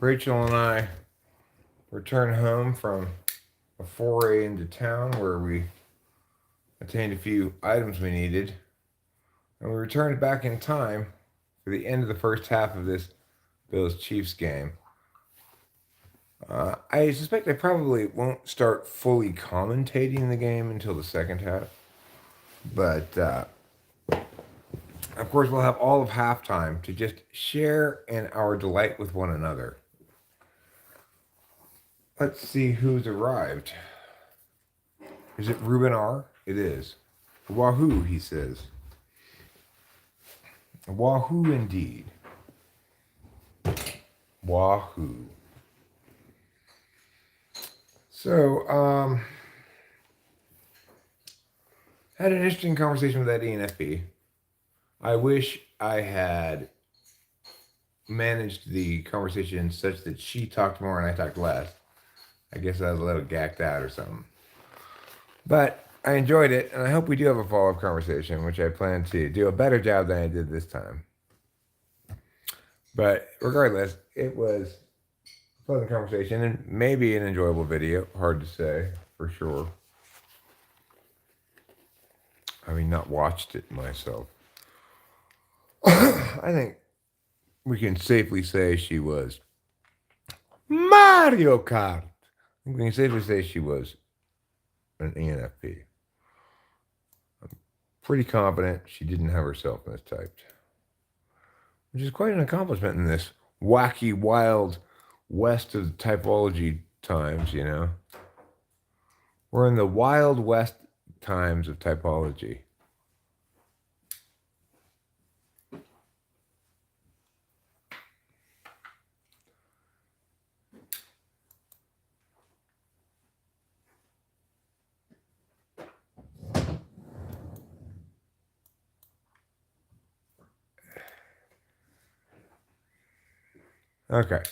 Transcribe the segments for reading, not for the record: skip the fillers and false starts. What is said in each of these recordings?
Rachel and I returned home from a foray into town where we obtained a few items we needed, and we returned back in time for the end of the first half of this Bills Chiefs game. I suspect I probably won't start fully commentating the game until the second half, but of course, we'll have all of halftime to just share in our delight with one another. Let's see who's arrived. Is it Ruben R? It is. Wahoo, he says. Wahoo indeed. Wahoo. So, had an interesting conversation with that ENFP. I wish I had managed the conversation such that she talked more and I talked less. I guess I was a little gacked out or something. But I enjoyed it, and I hope we do have a follow-up conversation, which I plan to do a better job than I did this time. But regardless, it was a pleasant conversation and maybe an enjoyable video. Hard to say, for sure. Having not watched it myself. I think we can safely say she was Mario Kart. I think we can safely say she was an ENFP. I'm pretty confident she didn't have herself mistyped, which is quite an accomplishment in this wacky, wild west of typology times, you know. We're in the wild west times of typology. Okay.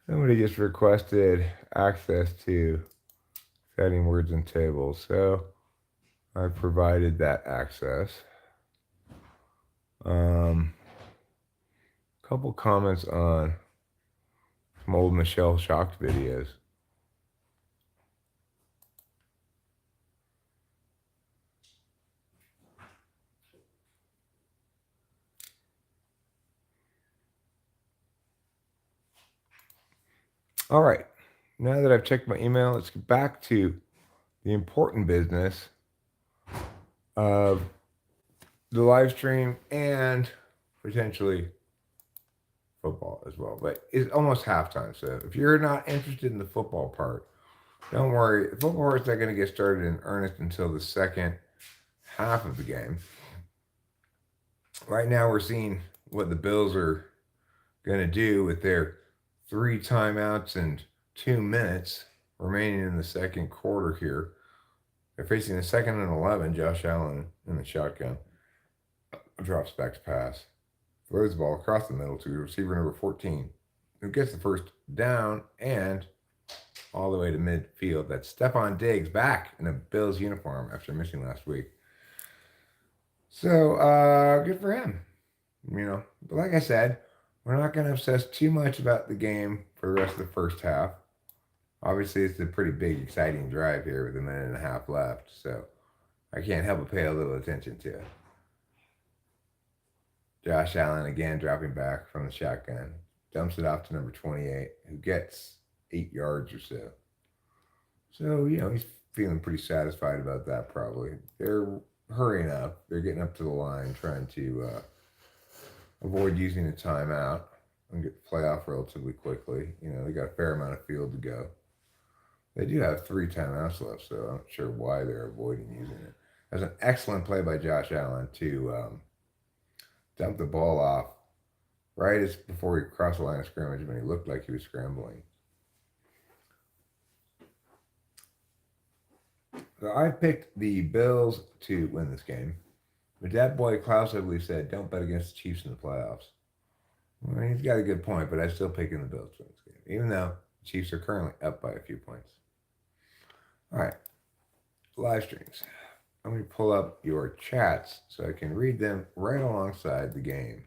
Somebody just requested access to setting words and tables, so I provided that access. Couple comments on some old Michelle Shocked videos. All right, now that I've checked my email, let's get back to the important business of the live stream and potentially football as well. But it's almost halftime, so if you're not interested in the football part, don't worry. The football part's not going to get started in earnest until the second half of the game. Right now, we're seeing what the Bills are going to do with their 3 timeouts and 2 minutes remaining in the second quarter here. They're facing a 2nd and 11. Josh Allen in the shotgun drops back to pass, throws the ball across the middle to receiver number 14, who gets the first down and all the way to midfield. That's Stephon Diggs back in a Bills uniform after missing last week. So, good for him. You know, but like I said, we're not going to obsess too much about the game for the rest of the first half. Obviously, it's a pretty big, exciting drive here with a minute and a half left, so I can't help but pay a little attention to it. Josh Allen again dropping back from the shotgun, dumps it off to number 28, who gets 8 yards or so. So, you know, he's feeling pretty satisfied about that probably. They're hurrying up. They're getting up to the line, trying to avoid using a timeout and get the playoff relatively quickly. You know, they got a fair amount of field to go. They do have 3 timeouts left, so I'm not sure why they're avoiding using it. That's an excellent play by Josh Allen to dump the ball off right as before he crossed the line of scrimmage when he looked like he was scrambling. So I picked the Bills to win this game. But that boy Klaus, I believe, said, don't bet against the Chiefs in the playoffs. Well, he's got a good point, but I'm still picking the Bills to win this game, even though the Chiefs are currently up by a few points. All right, live streams. Let me pull up your chats so I can read them right alongside the game.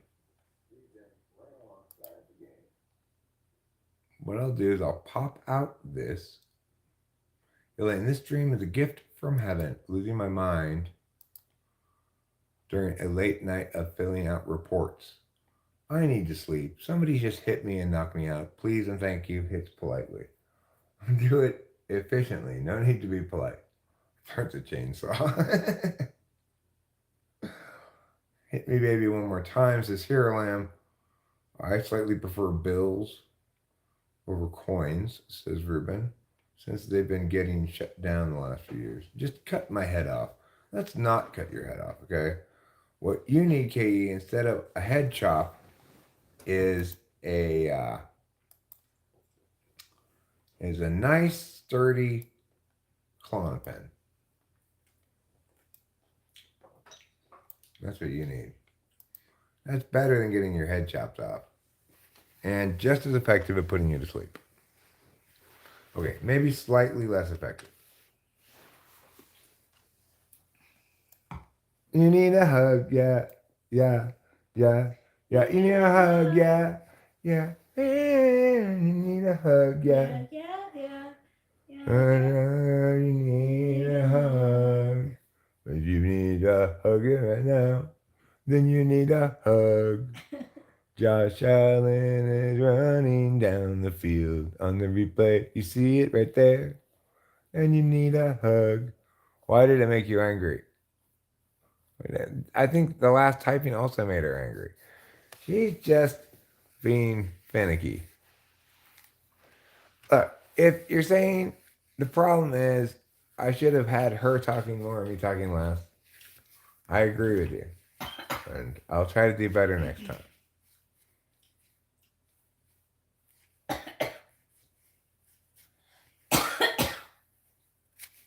what I'll do is I'll pop out this. Elaine, this dream is a gift from heaven. Losing my mind during a late night of filling out reports. I need to sleep. Somebody just hit me and knocked me out. Please and thank you. Hits politely. Do it efficiently. No need to be polite. Starts a chainsaw. Hit me, baby, one more time. Says, here, lamb. I slightly prefer bills over coins, says Ruben, since they've been getting shut down the last few years. Just cut my head off. Let's not cut your head off, okay? What you need, Katie, instead of a head chop, is a nice sturdy Klonopin. That's what you need. That's better than getting your head chopped off. And just as effective at putting you to sleep. Okay, maybe slightly less effective. You need a hug, yeah, yeah, yeah, yeah. You need a hug, yeah, yeah. You need a hug, yeah. You need a hug. If you need a hug right now, then you need a hug. Josh Allen is running down the field on the replay. You see it right there, and you need a hug. Why did it make you angry? I think the last typing also made her angry. She's just being finicky. Look, if you're saying the problem is I should have had her talking more and me talking less, I agree with you. And I'll try to do better next time.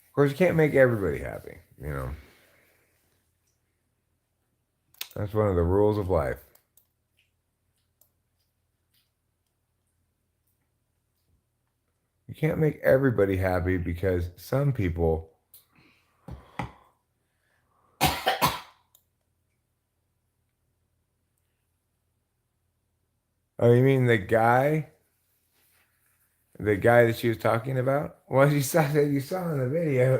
Of course, you can't make everybody happy, you know. That's one of the rules of life. You can't make everybody happy because some people Oh, you mean the guy? The guy that she was talking about? Well, you saw that you saw in the video,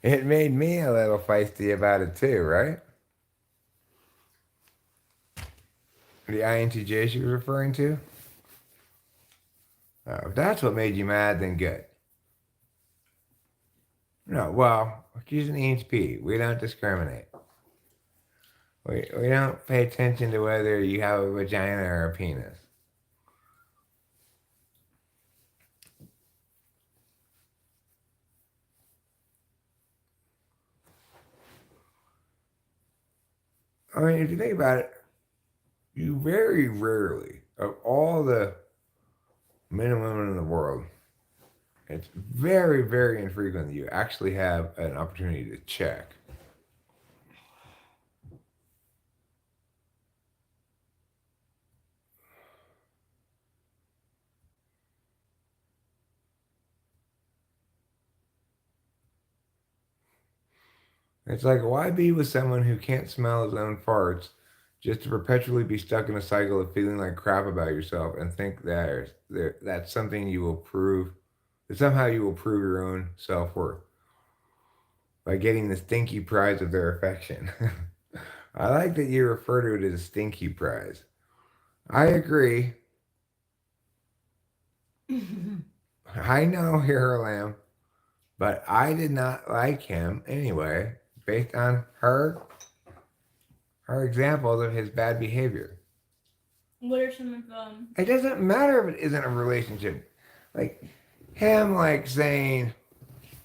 it made me a little feisty about it too, right? The INTJ she was referring to? Oh, if that's what made you mad, then good. No, well, she's an EHP. We don't discriminate. We don't pay attention to whether you have a vagina or a penis. I mean, if you think about it, you very rarely, of all the men and women in the world, it's very, very infrequent that you actually have an opportunity to check. It's like, why be with someone who can't smell his own farts just to perpetually be stuck in a cycle of feeling like crap about yourself and think that's something you will prove, that somehow you will prove your own self-worth by getting the stinky prize of their affection. I like that you refer to it as a stinky prize. I agree. I know you're a lamb, but I did not like him anyway, based on her examples of his bad behavior. What are some of them? It doesn't matter if it isn't a relationship. Like him, like saying,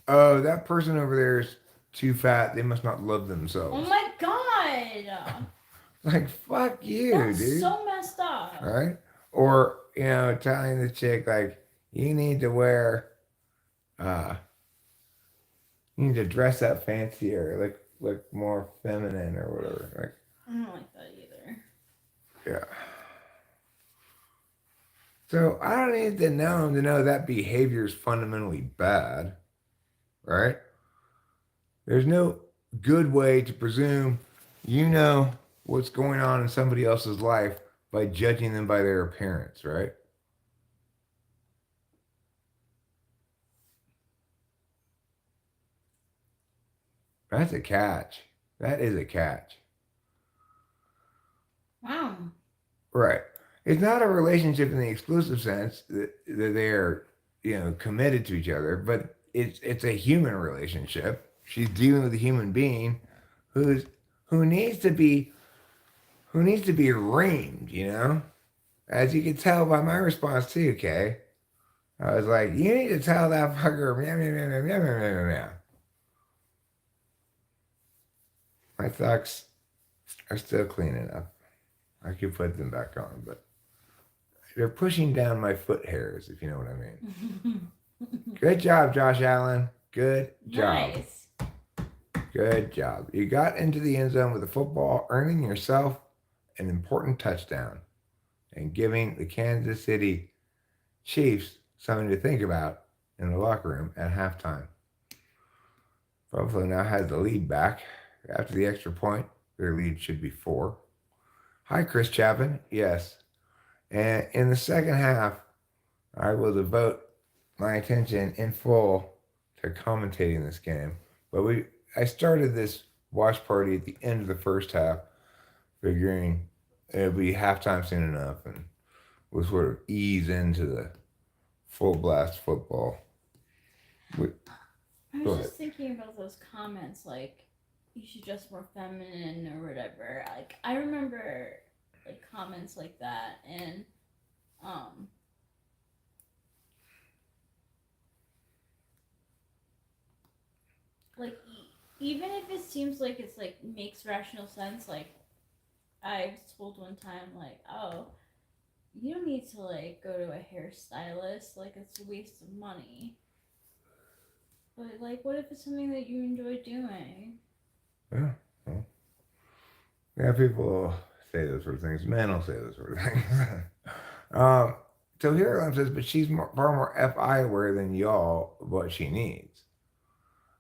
"Oh, that person over there is too fat. They must not love themselves." Oh my god! Like fuck you, That's dude. so messed up. Right? Or telling the chick like, "You need to wear, you need to dress up fancier, look more feminine or whatever." Like, I don't like that either. yeah. So I don't need to know him to know that behavior is fundamentally bad, right? There's no good way to presume you know what's going on in somebody else's life by judging them by their appearance, right? That's a catch. That is a catch. Wow. Right. It's not a relationship in the exclusive sense that they're, committed to each other, but it's a human relationship. She's dealing with a human being who's who needs to be reamed. As you can tell by my response too, Kay. I was like, you need to tell that fucker meow meow meow meow meow meow meow meow. My socks are still cleaning up. I could put them back on, but they're pushing down my foot hairs, if you know what I mean. Good job, Josh Allen. Good job. Nice. Good job. You got into the end zone with the football, earning yourself an important touchdown and giving the Kansas City Chiefs something to think about in the locker room at halftime. Buffalo now has the lead back. After the extra point, their lead should be 4. Hi, Chris Chapin. Yes. And in the second half, I will devote my attention in full to commentating this game. But I started this watch party at the end of the first half, figuring it would be halftime soon enough, and we'll sort of ease into the full blast football. I was just thinking about those comments, like, you should dress more feminine or whatever. Like, I remember, like, comments like that, and, like, even if it seems like it's, like, makes rational sense, like, I was told one time, like, oh, you don't need to, like, go to a hairstylist, like, it's a waste of money. But, like, what if it's something that you enjoy doing? Yeah. Well, yeah, people say those sort of things. Men will say those sort of things. So here says, but she's far more FI aware than y'all of what she needs.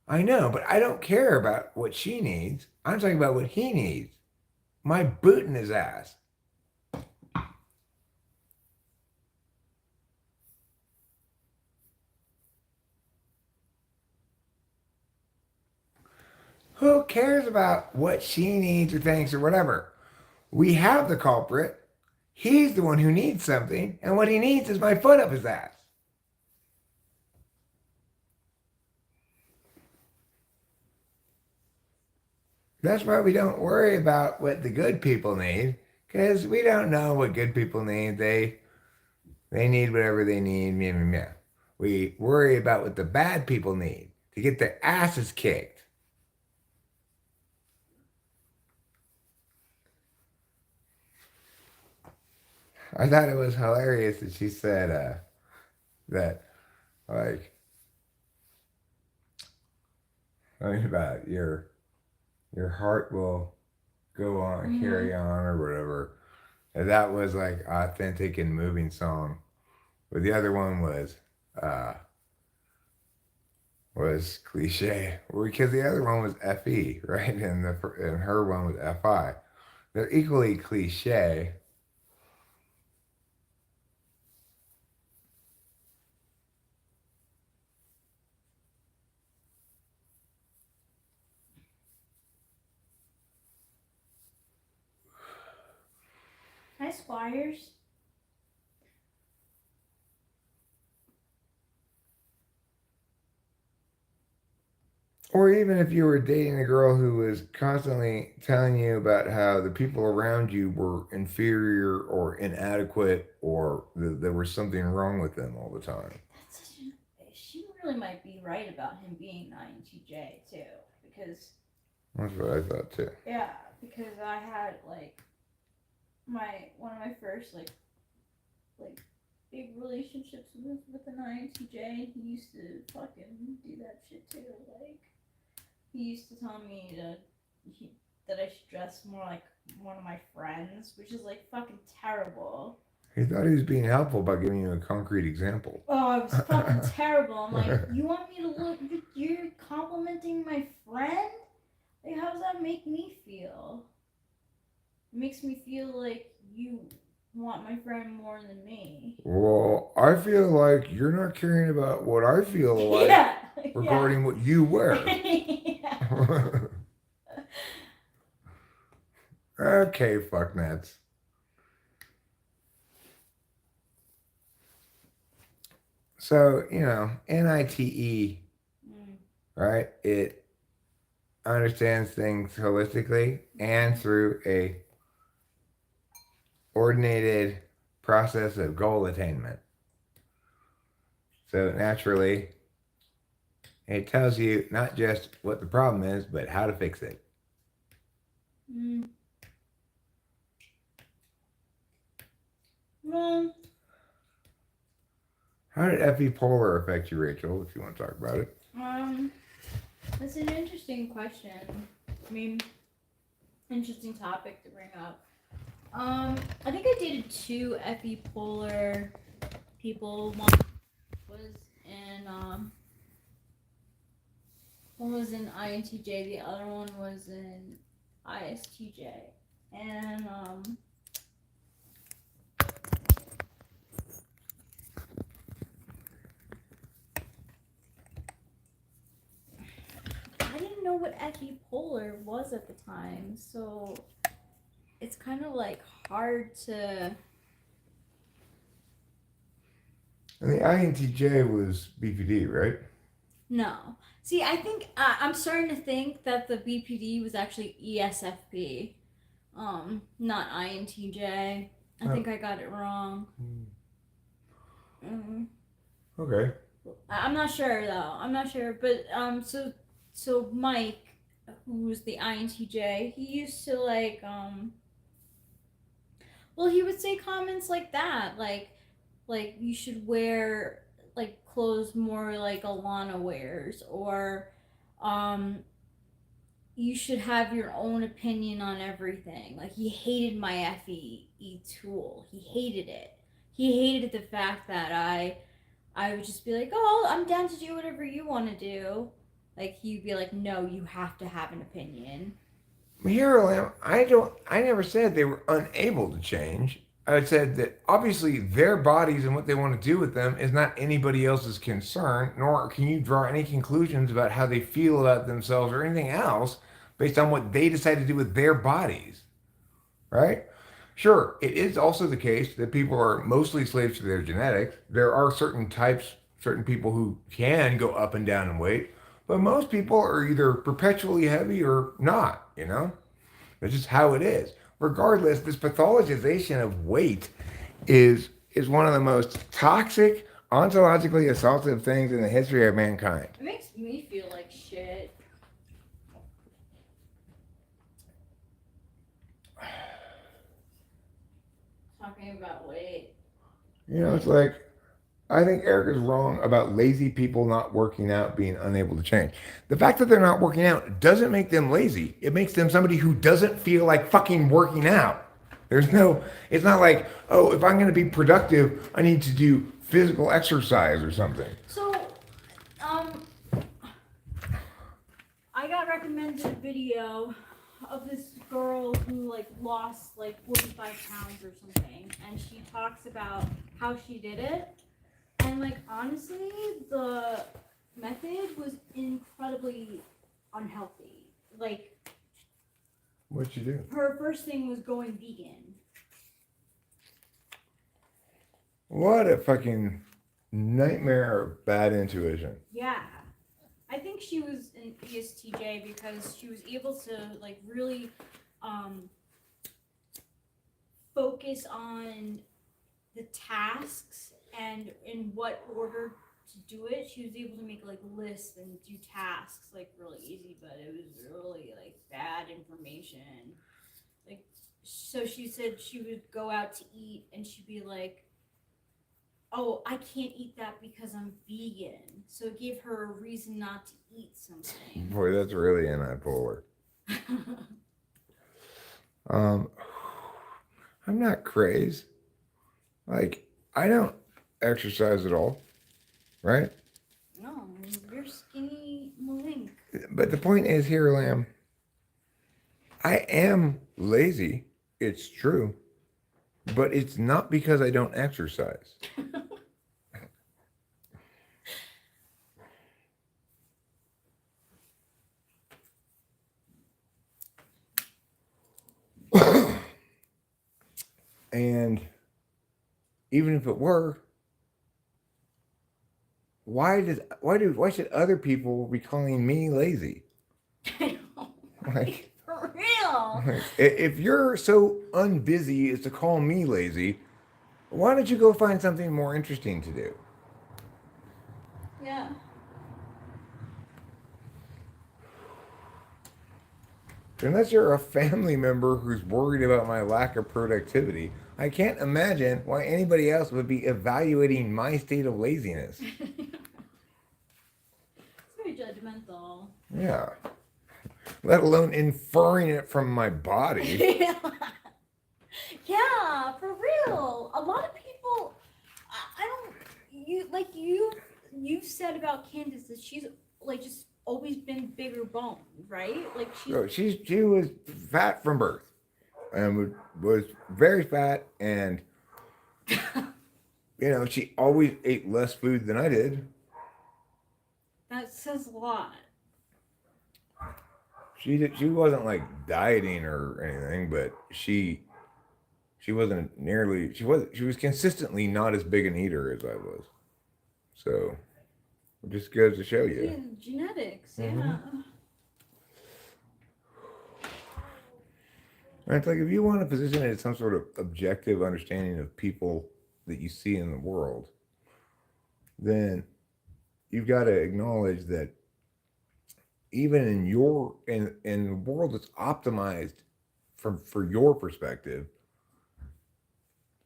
I know, but I don't care about what she needs. I'm talking about what he needs. My boot in his ass. Who cares about what she needs or thinks or whatever? We have the culprit. He's the one who needs something, and what he needs is my foot up his ass. That's why we don't worry about what the good people need, because we don't know what good people need. They need whatever they need. Meh, meh, meh. We worry about what the bad people need to get their asses kicked. I thought it was hilarious that she said that, like, something about your heart will go on, carry on, or whatever. And that was like authentic and moving song. But the other one was cliche, because the other one was FE, right? And her one was FI. They're equally cliche. Hi, Squires. Or even if you were dating a girl who was constantly telling you about how the people around you were inferior or inadequate, or there was something wrong with them all the time. She really might be right about him being INTJ too, because That's what I thought too. yeah, because I had like one of my first like big relationships with an INTJ. He used to fucking do that shit too. Like, he used to tell me that I should dress more like one of my friends, which is like fucking terrible. He thought he was being helpful by giving you a concrete example. Oh, it was fucking terrible. I'm like, you want me to look? You're complimenting my friend? Like, how does that make me feel? It makes me feel like you want my friend more than me. Well, I feel like you're not caring about what I feel like regarding what you wear. Yeah. Okay, fuck nuts. So, NITE, Mm. right? It understands things holistically and through a ordinated process of goal attainment. So naturally, it tells you not just what the problem is, but how to fix it. Mm. Well, How did FE polar affect you, Rachel, if you want to talk about it? that's an interesting question. I mean, interesting topic to bring up. I think I dated two FE polar people. One was in INTJ, the other one was in ISTJ. And I didn't know what FE polar was at the time, so it's kind of like hard to. And the INTJ was BPD, right? No. See, I think I'm starting to think that the BPD was actually ESFP, not INTJ. I think I got it wrong. Okay. I'm not sure though. I'm not sure, but so Mike, who's the INTJ, he used to well, he would say comments like that, like you should wear like clothes more like Alana wears, or um you should have your own opinion on everything. Like he hated my FE tool. He hated it. He hated the fact that I would just be like, "Oh, I'm down to do whatever you want to do." Like he'd be like, "No, you have to have an opinion." Here, I never said they were unable to change. I said that obviously their bodies and what they want to do with them is not anybody else's concern, nor can you draw any conclusions about how they feel about themselves or anything else based on what they decide to do with their bodies, right? Sure, it is also the case that people are mostly slaves to their genetics. There are certain types, certain people who can go up and down in weight, but most people are either perpetually heavy or not. That's just how it is. Regardless, this pathologization of weight is one of the most toxic, ontologically assaultive things in the history of mankind. It makes me feel like shit. Talking about weight. It's like I think Eric is wrong about lazy people not working out being unable to change. The fact that they're not working out doesn't make them lazy. It makes them somebody who doesn't feel like fucking working out. It's not like, oh, if I'm going to be productive, I need to do physical exercise or something. So, I got recommended a video of this girl who like lost like 45 pounds or something, and she talks about how she did it. And like honestly, the method was incredibly unhealthy. Like, What'd you do? her first thing was going vegan. What a fucking nightmare of bad intuition. Yeah. I think she was an ESTJ because she was able to like really focus on the tasks and in what order to do it. She was able to make like lists and do tasks like really easy, but it was really like bad information. Like, so she said she would go out to eat and she'd be like, "Oh, I can't eat that because I'm vegan." So it gave her a reason not to eat something. Boy, that's really anti-polar. I'm not crazed. Like, I don't exercise at all, right? No, you're skinny malink. But the point is here, Lamb, I am lazy. It's true. But it's not because I don't exercise. And even if it were, why should other people be calling me lazy? Like, For real. if you're so unbusy as to call me lazy, why don't you go find something more interesting to do? Yeah. Unless you're a family member who's worried about my lack of productivity, I can't imagine why anybody else would be evaluating my state of laziness. It's very judgmental. Yeah. Let alone inferring it from my body. Yeah, for real. A lot of people, I don't. You've said about Candace that she's like just always been bigger boned, right? Like So she was fat from birth, and was very fat, and she always ate less food than I did. That says a lot. She wasn't like dieting or anything, but she wasn't nearly she was consistently not as big an eater as I was. So it just goes to show you. Yeah, genetics, Mhm. yeah. And it's like if you want to position it as some sort of objective understanding of people that you see in the world, then you've got to acknowledge that even in a world that's optimized for your perspective,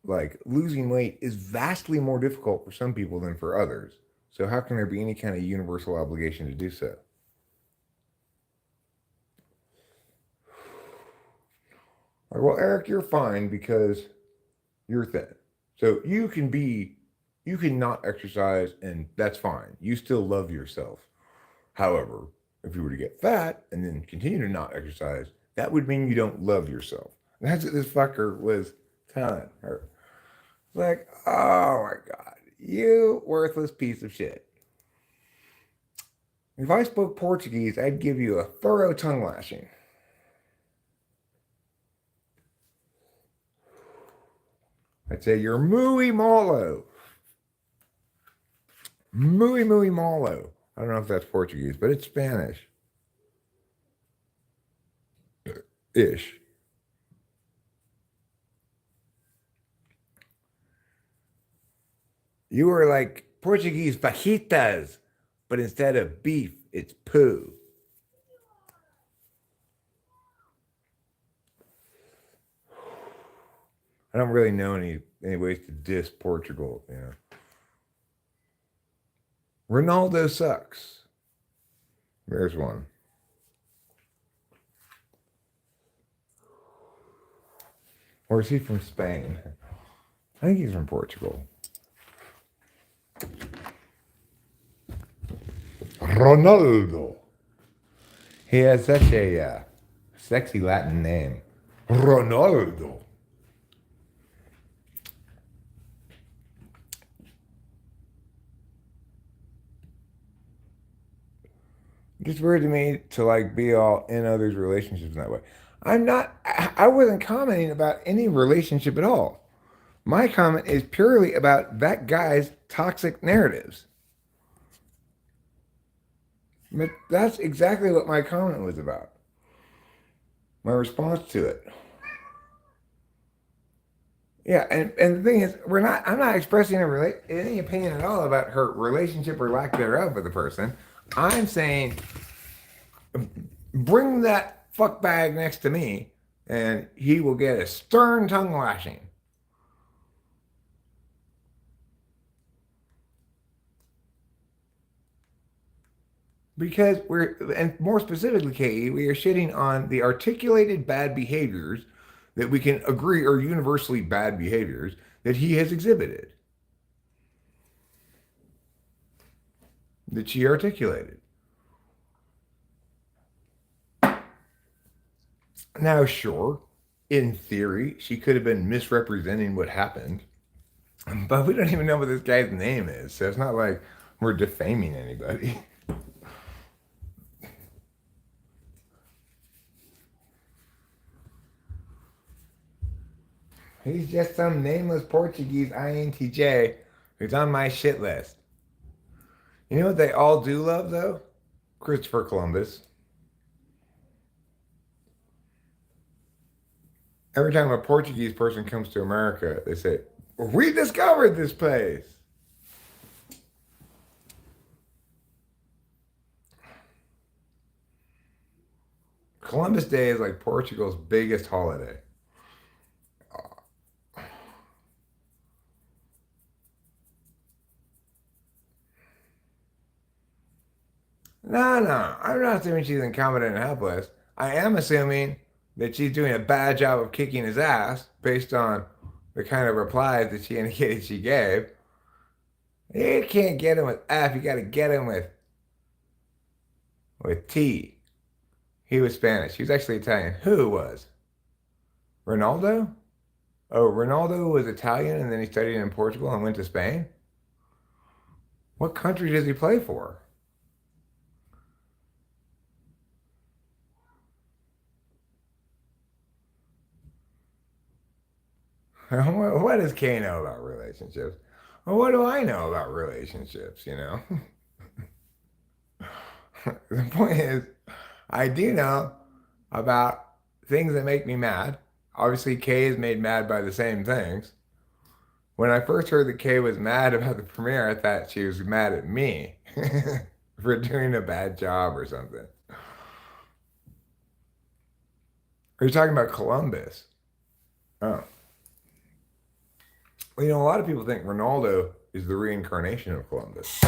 like losing weight is vastly more difficult for some people than for others. So how can there be any kind of universal obligation to do so? Like, well, Eric, you're fine because you're thin. So you can not exercise and that's fine. You still love yourself. However, if you were to get fat and then continue to not exercise, that would mean you don't love yourself. And that's what this fucker was telling her. Like, oh my God, you worthless piece of shit. If I spoke Portuguese, I'd give you a thorough tongue lashing. I'd say you're muy malo. Muy malo. I don't know if that's Portuguese, but it's Spanish. Ish. You were like Portuguese fajitas, but instead of beef, it's poo. I don't really know any ways to diss Portugal, Ronaldo sucks. There's one. Or is he from Spain? I think he's from Portugal. Ronaldo. He has such a sexy Latin name. Ronaldo. It's weird to me to like be all in others' relationships in that way. I wasn't commenting about any relationship at all. My comment is purely about that guy's toxic narratives. But that's exactly what my comment was about. My response to it. Yeah, and the thing is, I'm not expressing any opinion at all about her relationship or lack thereof with the person. I'm saying bring that fuck bag next to me and he will get a stern tongue lashing. Because and more specifically, Katie, we are shitting on the articulated bad behaviors that we can agree are universally bad behaviors that he has exhibited, that she articulated. Now, sure, in theory, she could have been misrepresenting what happened, but we don't even know what this guy's name is, so it's not like we're defaming anybody. He's just some nameless Portuguese INTJ who's on my shit list. You know what they all do love, though? Christopher Columbus. Every time a Portuguese person comes to America, they say, "We discovered this place." Columbus Day is like Portugal's biggest holiday. No. I'm not assuming she's incompetent and helpless. I am assuming that she's doing a bad job of kicking his ass based on the kind of replies that she indicated she gave. You can't get him with F. You got to get him with T. He was Spanish. He was actually Italian. Who was? Ronaldo? Oh, Ronaldo was Italian and then he studied in Portugal and went to Spain? What country does he play for? What does Kay know about relationships? Well, what do I know about relationships, you know? The point is, I do know about things that make me mad. Obviously, Kay is made mad by the same things. When I first heard that Kay was mad about the premiere, I thought she was mad at me for doing a bad job or something. Are you talking about Columbus? Oh. Well, you know, a lot of people think Ronaldo is the reincarnation of Columbus.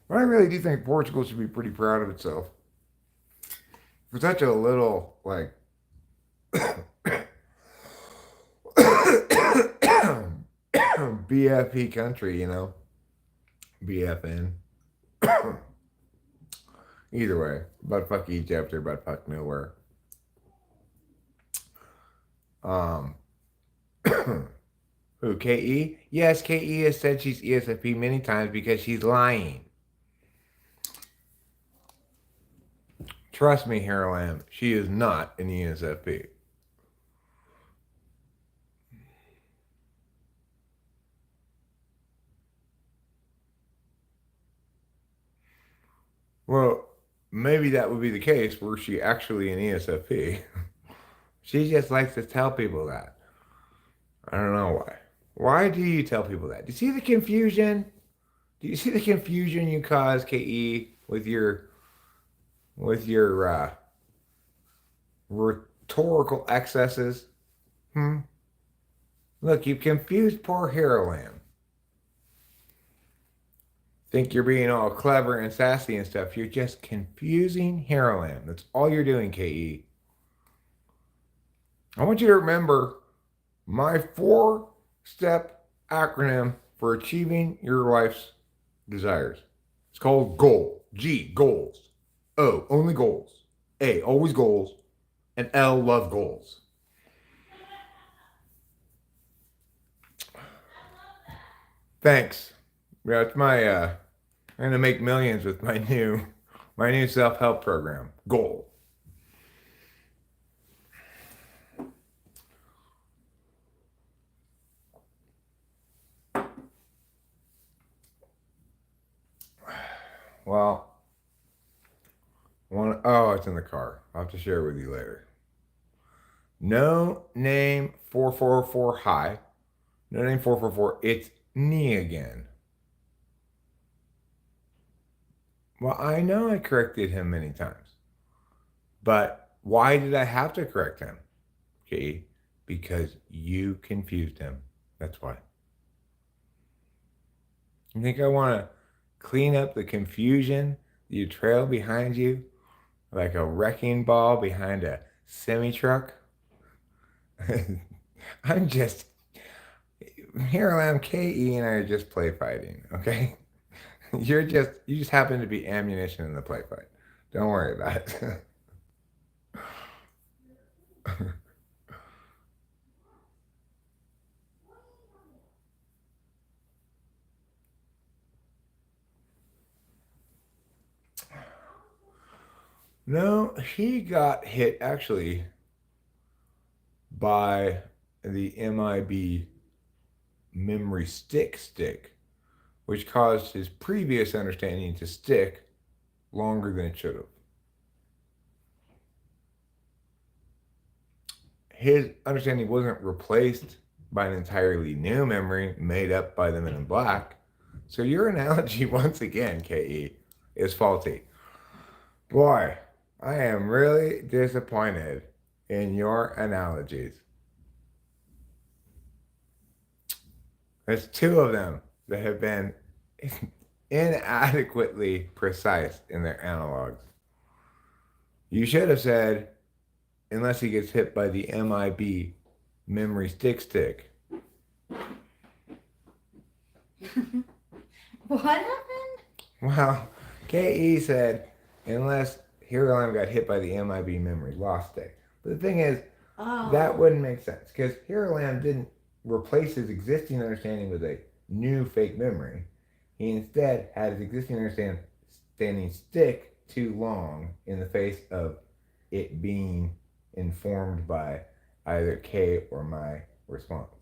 But I really do think Portugal should be pretty proud of itself. For such a little, like, BFP country, you know? BFN. Either way, butt fuck Egypt or butt fuck nowhere. Who, KE? Yes, KE has said she's ESFP many times because she's lying. Trust me, Harold Lamb, she is not an ESFP. Well, maybe that would be the case were she actually an ESFP. She just likes to tell people that. I don't know why. Why do you tell people that? Do you see the confusion? Do you see the confusion you cause, KE, with your rhetorical excesses? Look, you confused poor Hero Lamb. Think you're being all clever and sassy and stuff. You're just confusing Hero Lamb. That's all you're doing, KE. I want you to remember my 4-step acronym for achieving your life's desires. It's called GOAL. G, goals. O, only goals. A, always goals. And L, love goals. Thanks. Yeah, it's my I'm gonna make millions with my new self-help program. Goal. Well, it's in the car. I'll have to share it with you later. No name 444 hi. No name 444. It's me again. Well, I know I corrected him many times. But why did I have to correct him? Okay, because you confused him. That's why. You think I want to clean up the confusion that you trail behind you like a wrecking ball behind a semi-truck? I'm just, here I am, KE and I are just play fighting, okay? You just happen to be ammunition in the play fight. Don't worry about it. No, he got hit actually by the MIB memory stick, which caused his previous understanding to stick longer than it should have. His understanding wasn't replaced by an entirely new memory made up by the Men in Black. So your analogy, once again, KE, is faulty. Boy, I am really disappointed in your analogies. There's two of them that have been inadequately precise in their analogs. You should have said, unless he gets hit by the MIB memory stick. What happened? Well, KE said, unless Hero Lamb got hit by the MIB memory loss stick. But the thing is, that wouldn't make sense because Hero Lamb didn't replace his existing understanding with a new fake memory. He instead had his existing understanding stick too long in the face of it being informed by either K or my response.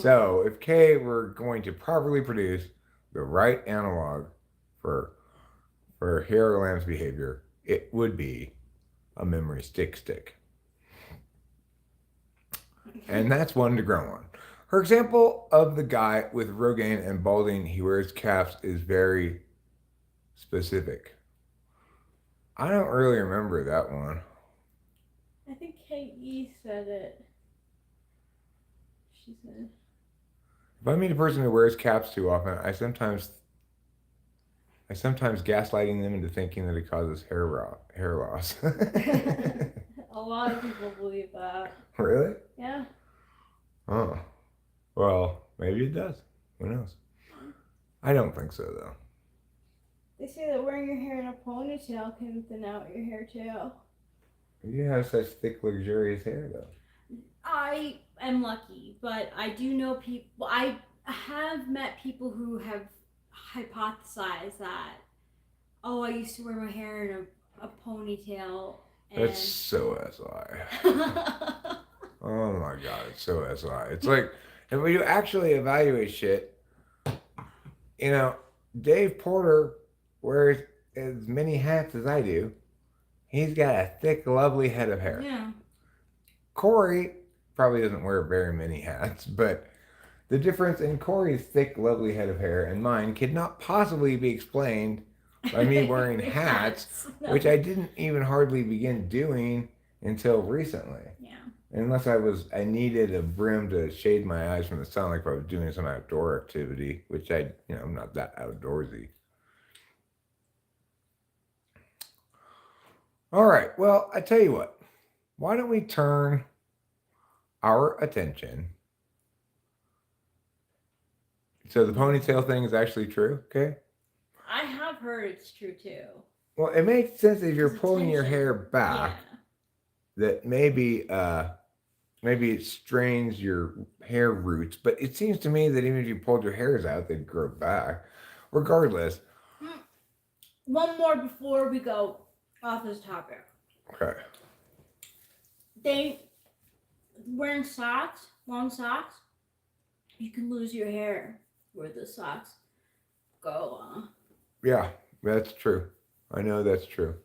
So if K were going to properly produce the right analog for Hero Lamb's behavior, it would be a memory stick. And that's one to grow on. Her example of the guy with Rogaine and balding, he wears caps, is very specific. I don't really remember that one. I think KE said it. She said. If I meet a person who wears caps too often, I sometimes gaslighting them into thinking that it causes hair loss. A lot of people believe that. Really? Yeah. Oh. Well, maybe it does. Who knows? I don't think so, though. They say that wearing your hair in a ponytail can thin out your hair, too. You have such thick, luxurious hair, though. I am lucky, but I do know people. I have met people who have hypothesized that, oh, I used to wear my hair in a ponytail. And... That's so SI. Oh my god, it's so SI. It's like, and when you actually evaluate shit, you know, Dave Porter wears as many hats as I do. He's got a thick, lovely head of hair. Yeah. Corey probably doesn't wear very many hats, but the difference in Corey's thick, lovely head of hair and mine could not possibly be explained by me wearing hats, No. which I didn't even hardly begin doing until recently. Yeah. Unless I needed a brim to shade my eyes from the sun, like if I was doing some outdoor activity, which I'm not that outdoorsy. All right, well, I tell you what, why don't we turn our attention. So the ponytail thing is actually true, okay? I have heard it's true too. Well, it makes sense if you're It's pulling your attention. hair back, that maybe it strains your hair roots, but it seems to me that even if you pulled your hairs out, they'd grow back. Regardless. One more before we go off this topic. Okay. They wearing socks, long socks, you can lose your hair where the socks go. Yeah, that's true. I know that's true.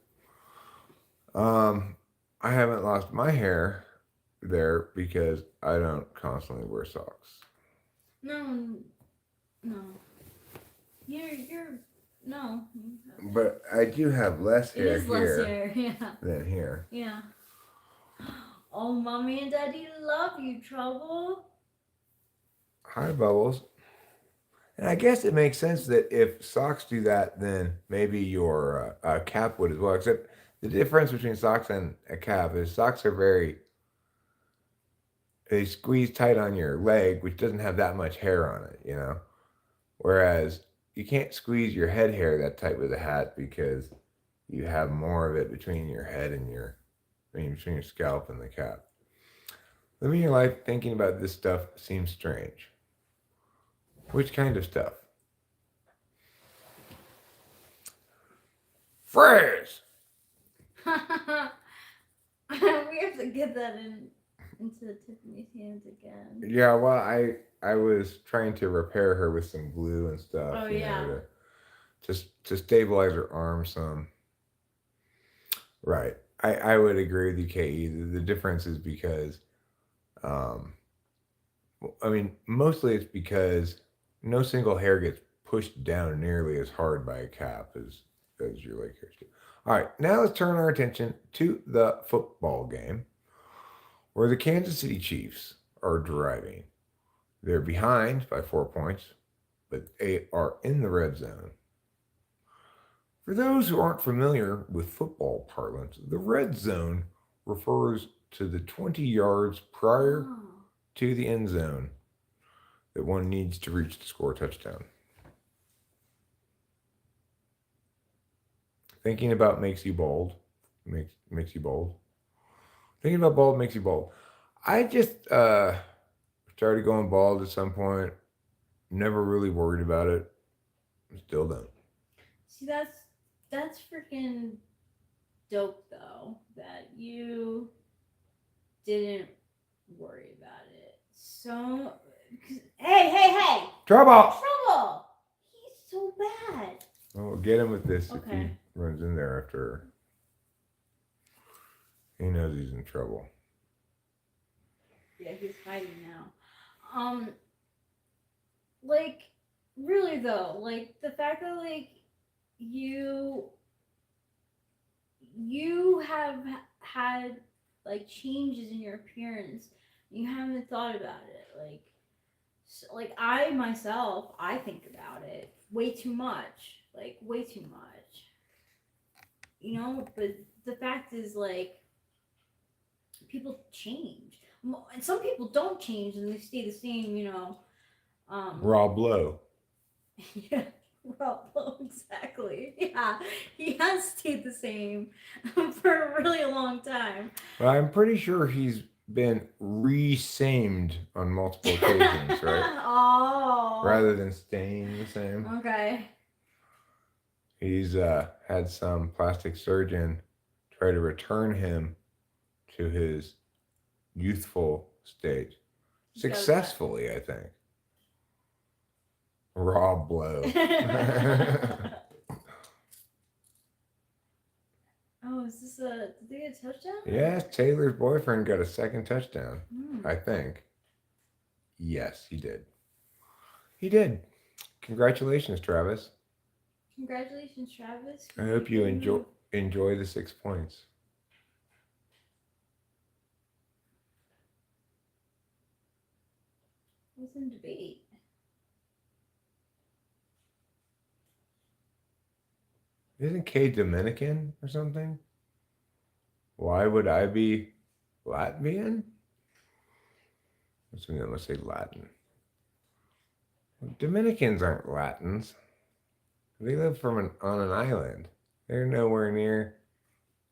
I haven't lost my hair there because I don't constantly wear socks. No. You're no. But I do have less It hair is less here hair, yeah. than here. Yeah. Oh, mommy and daddy love you, Trouble. Hi, Bubbles. And I guess it makes sense that if socks do that, then maybe your cap would as well. Except the difference between socks and a cap is socks are they squeeze tight on your leg, which doesn't have that much hair on it, you know? Whereas you can't squeeze your head hair that tight with a hat because you have more of it between your head and between your scalp and the cap. Living your life thinking about this stuff seems strange. Which kind of stuff? Phrase! We have to get that into Tiffany's hands again. Yeah, well, I was trying to repair her with some glue and stuff, Oh you yeah. know, to stabilize her arm some. Right. I would agree with you, Ke. The difference is because, um, I mean, mostly it's because no single hair gets pushed down nearly as hard by a cap as your leg hairs do. All right, now let's turn our attention to the football game, where the Kansas City Chiefs are driving. They're behind by 4 points, but they are in the red zone. For those who aren't familiar with football parlance, the red zone refers to the 20 yards prior Oh. to the end zone that one needs to reach to score a touchdown. Thinking about makes you bold. Makes you bold. Thinking about bald makes you bold. I just started going bald at some point. Never really worried about it. Still don't. See, that's freaking dope though that you didn't worry about it. So, hey, Trouble! trouble! He's so bad. Well, we'll get him with this if he Okay. runs in there after. He knows he's in trouble. Yeah, he's hiding now. Like, really though, like the fact that like you have had like changes in your appearance, you haven't thought about it. Like I myself, I think about it way too much, like way too much. You know, but the fact is like people change. And some people don't change and they stay the same, you know. Rob Lowe. Yeah, well, exactly. Yeah, he has stayed the same for a really long time. Well, I'm pretty sure he's been re-samed on multiple occasions, right? Oh. Rather than staying the same. Okay. He's had some plastic surgeon try to return him to his youthful state. Successfully, I think. Rob Blow. Oh, is this did they get a touchdown? Yes, Taylor's boyfriend got a second touchdown, Hmm. I think. Yes, he did. He did. Congratulations, Travis. Congratulations, Travis. I hope you enjoy the 6 points. What's in debate? Isn't Kay Dominican or something? Why would I be Latvian? Let's say Latin. Dominicans aren't Latins. They live on an island. They're nowhere near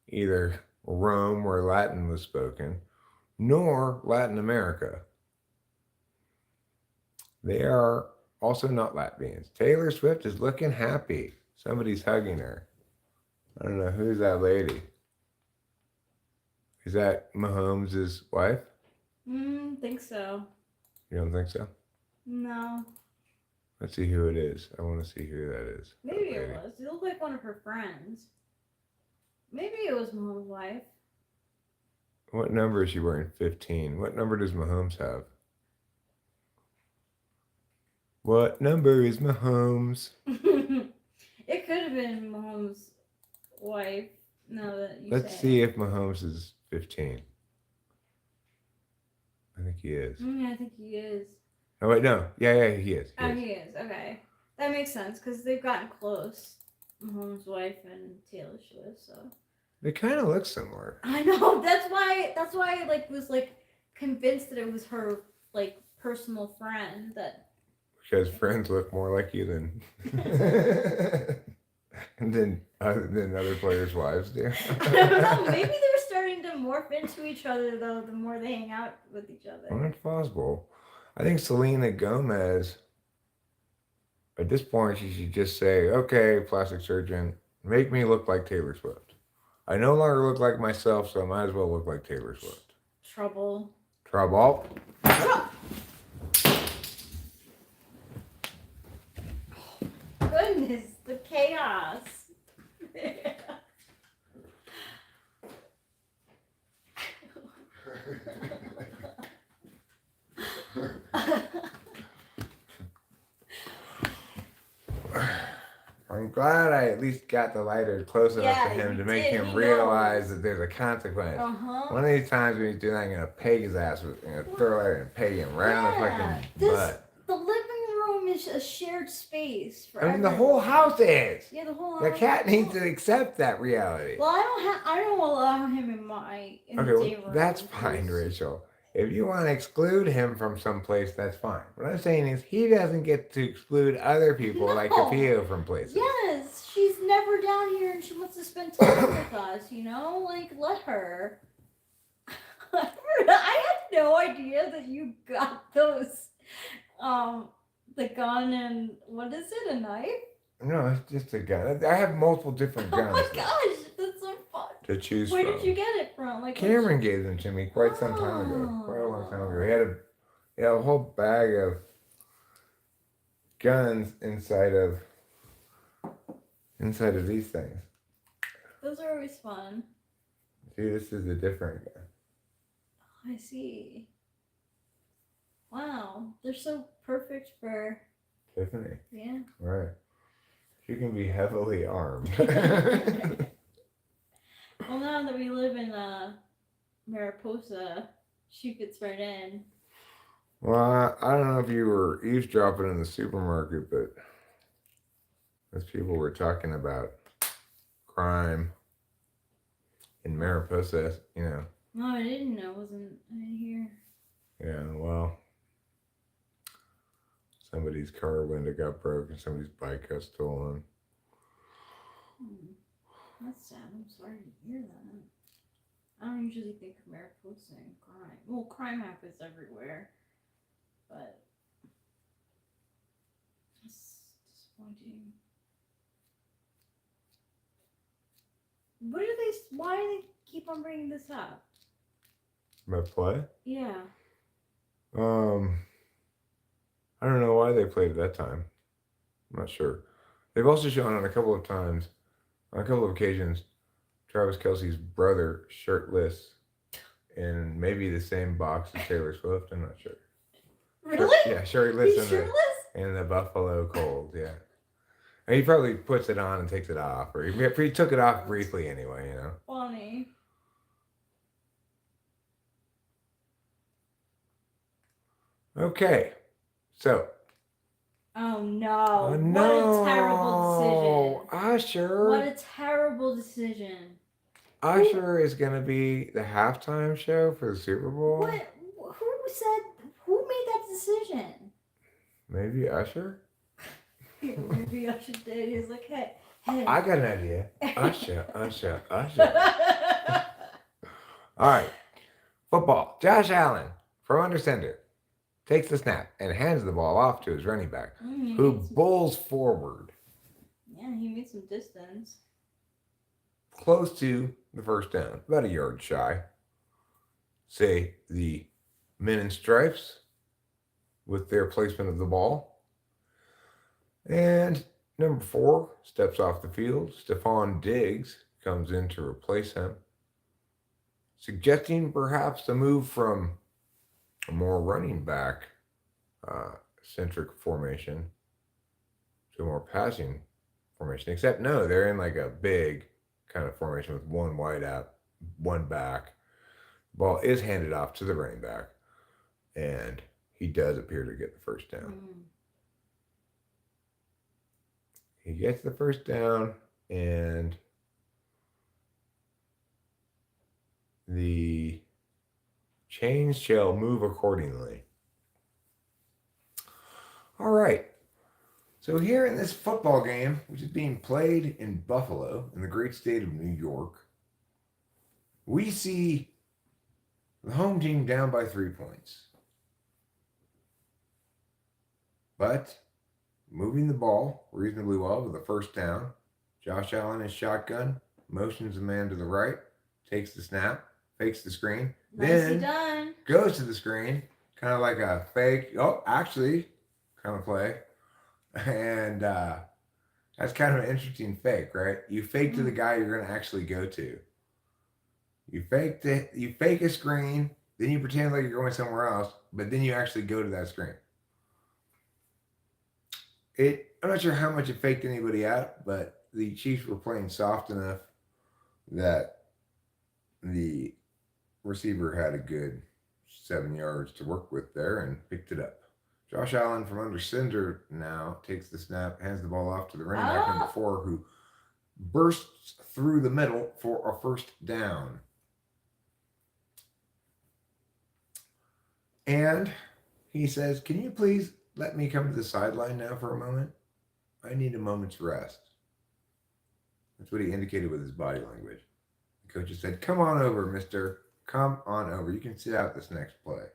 either Rome, where Latin was spoken, nor Latin America. They are also not Latvians. Taylor Swift is looking happy. Somebody's hugging her. I don't know, who's that lady? Is that Mahomes' wife? Think so. You don't think so? No. Let's see who it is. I want to see who that is. Maybe it was. It looked like one of her friends. Maybe it was Mahomes' wife. What number is she wearing? 15. What number does Mahomes have? What number is Mahomes? It could have been Mahomes' wife. Now that you Let's say see it. if Mahomes is 15. I think he is. I think he is. Oh, wait, no. Yeah, he is. He is. Okay. That makes sense because they've gotten close. Mahomes' wife and Taylor Swift, so. They kind of look similar. I know. That's why I like was like convinced that it was her like personal friend that. Because friends look more like you than than other players' wives do. I don't know. Maybe they're starting to morph into each other though. The more they hang out with each other. Well, it's possible. I think Selena Gomez, at this point, she should just say, "Okay, plastic surgeon, make me look like Taylor Swift." I no longer look like myself, so I might as well look like Taylor Swift. Trouble. Trouble. Goodness, the chaos. I'm glad I at least got the lighter close enough Yeah, to him you to make did. him He realize knows. that there's a consequence. Uh-huh. One of these times when he's doing that, I'm gonna peg his ass with, I'm gonna throw a lighter and peg him right on the fucking butt. The living room is a shared space for I mean, the everyone. whole house is. Yeah, the whole The house. cat needs to accept that reality. Well, I don't allow him in my the Okay, day well, room. that's fine, Rachel. If you want to exclude him from some place, that's fine. What I'm saying is he doesn't get to exclude other people like No. Capio from places. Yes, she's never down here and she wants to spend time with us, you know? Like, let her. I had no idea that you got those, the gun and, what is it, a knife? No, it's just a gun. I have multiple different guns. Oh my gosh, that's so fun. To choose Where from. did you get it from? Like, Cameron gave them to me quite some time ago. Quite a long time ago. He had a whole bag of guns inside of these things. Those are always fun. See, this is a different gun. I see. Wow, they're so perfect for Tiffany. yeah. Right. She can be heavily armed. Well, now that we live in Mariposa, she fits right in. Well, I don't know if you were eavesdropping in the supermarket, but as people were talking about crime in Mariposa, you know. No, I didn't know. I didn't hear. Yeah, well, somebody's car window got broken, somebody's bike got stolen. That's sad. I'm sorry to hear that. I don't usually think of Mariposa and crime. Well, crime happens everywhere, but it's disappointing. Why do they keep on bringing this up? About play? Yeah. I don't know why they played at that time. I'm not sure. They've also shown on a couple of occasions, Travis Kelce's brother shirtless in maybe the same box as Taylor Swift. I'm not sure. Really? Yeah, shirtless. He's shirtless? In the Buffalo Cold, yeah. And he probably puts it on and takes it off, or he took it off briefly anyway, you know. Funny. Okay, so. Oh no! Oh, no. What a terrible decision! Usher. What a terrible decision! Usher is gonna be the halftime show for the Super Bowl. What? Who made that decision? Maybe Usher. Maybe Usher did. He was like, hey. I got an idea. Usher. All right. Football. Josh Allen, from under center, takes the snap and hands the ball off to his running back, who bowls forward. Yeah, he made some distance. Close to the first down, about a yard shy. Say the men in stripes with their placement of the ball. And number 4 steps off the field. Stephon Diggs comes in to replace him, suggesting perhaps a move from a more running back centric formation to a more passing formation. Except no, they're in like a big kind of formation with one wide out, one back. Ball is handed off to the running back, and he does appear to get the first down. He gets the first down, and the chains shall move accordingly. All right. So here in this football game, which is being played in Buffalo, in the great state of New York, we see the home team down by 3 points. But moving the ball reasonably well with a first down. Josh Allen is shotgun, motions the man to the right, takes the snap, fakes the screen, Nicely then done. goes to the screen, kind of like a fake, oh, actually, kind of play. And that's kind of an interesting fake, right? You fake to the guy you're going to actually go to. You fake a screen, then you pretend like you're going somewhere else, but then you actually go to that screen. I'm not sure how much it faked anybody out, but the Chiefs were playing soft enough that the receiver had a good 7 yards to work with there and picked it up. Josh Allen from under center now takes the snap, hands the ball off to the running back number 4, who bursts through the middle for a first down. And he says, "Can you please let me come to the sideline now for a moment? I need a moment's rest." That's what he indicated with his body language. The coach said, "Come on over, mister. Come on over. You can sit out this next play."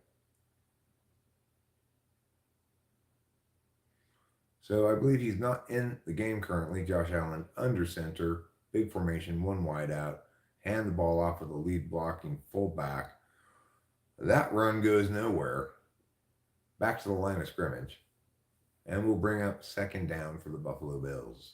So I believe he's not in the game currently. Josh Allen under center, big formation, one wide out, hand the ball off with the lead blocking fullback. That run goes nowhere. Back to the line of scrimmage. And we'll bring up second down for the Buffalo Bills.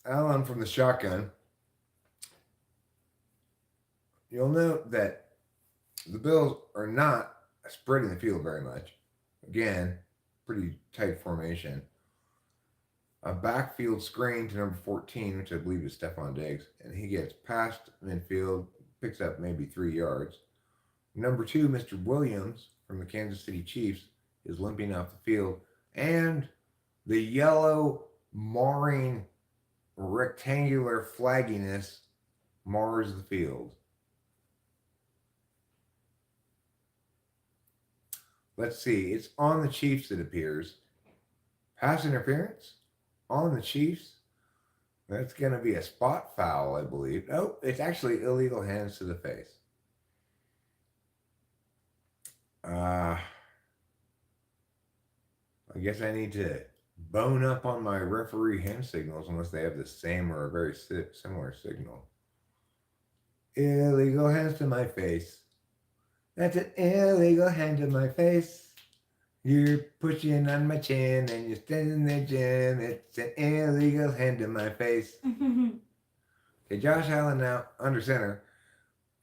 Allen from the shotgun. You'll note that the Bills are not spreading the field very much. Again, pretty tight formation. A backfield screen to number 14, which I believe is Stephon Diggs, and he gets past midfield, picks up maybe 3 yards. Number 2, Mr. Williams from the Kansas City Chiefs, is limping off the field, and the yellow marring rectangular flagginess mars the field. Let's see. It's on the Chiefs, it appears. Pass interference on the Chiefs. That's going to be a spot foul, I believe. Oh, it's actually illegal hands to the face. I guess I need to bone up on my referee hand signals unless they have the same or a very similar signal. Illegal hands to my face. That's an illegal hand to my face. You're pushing on my chin and you're standing there, Jim. It's an illegal hand to my face. Okay, Josh Allen now under center.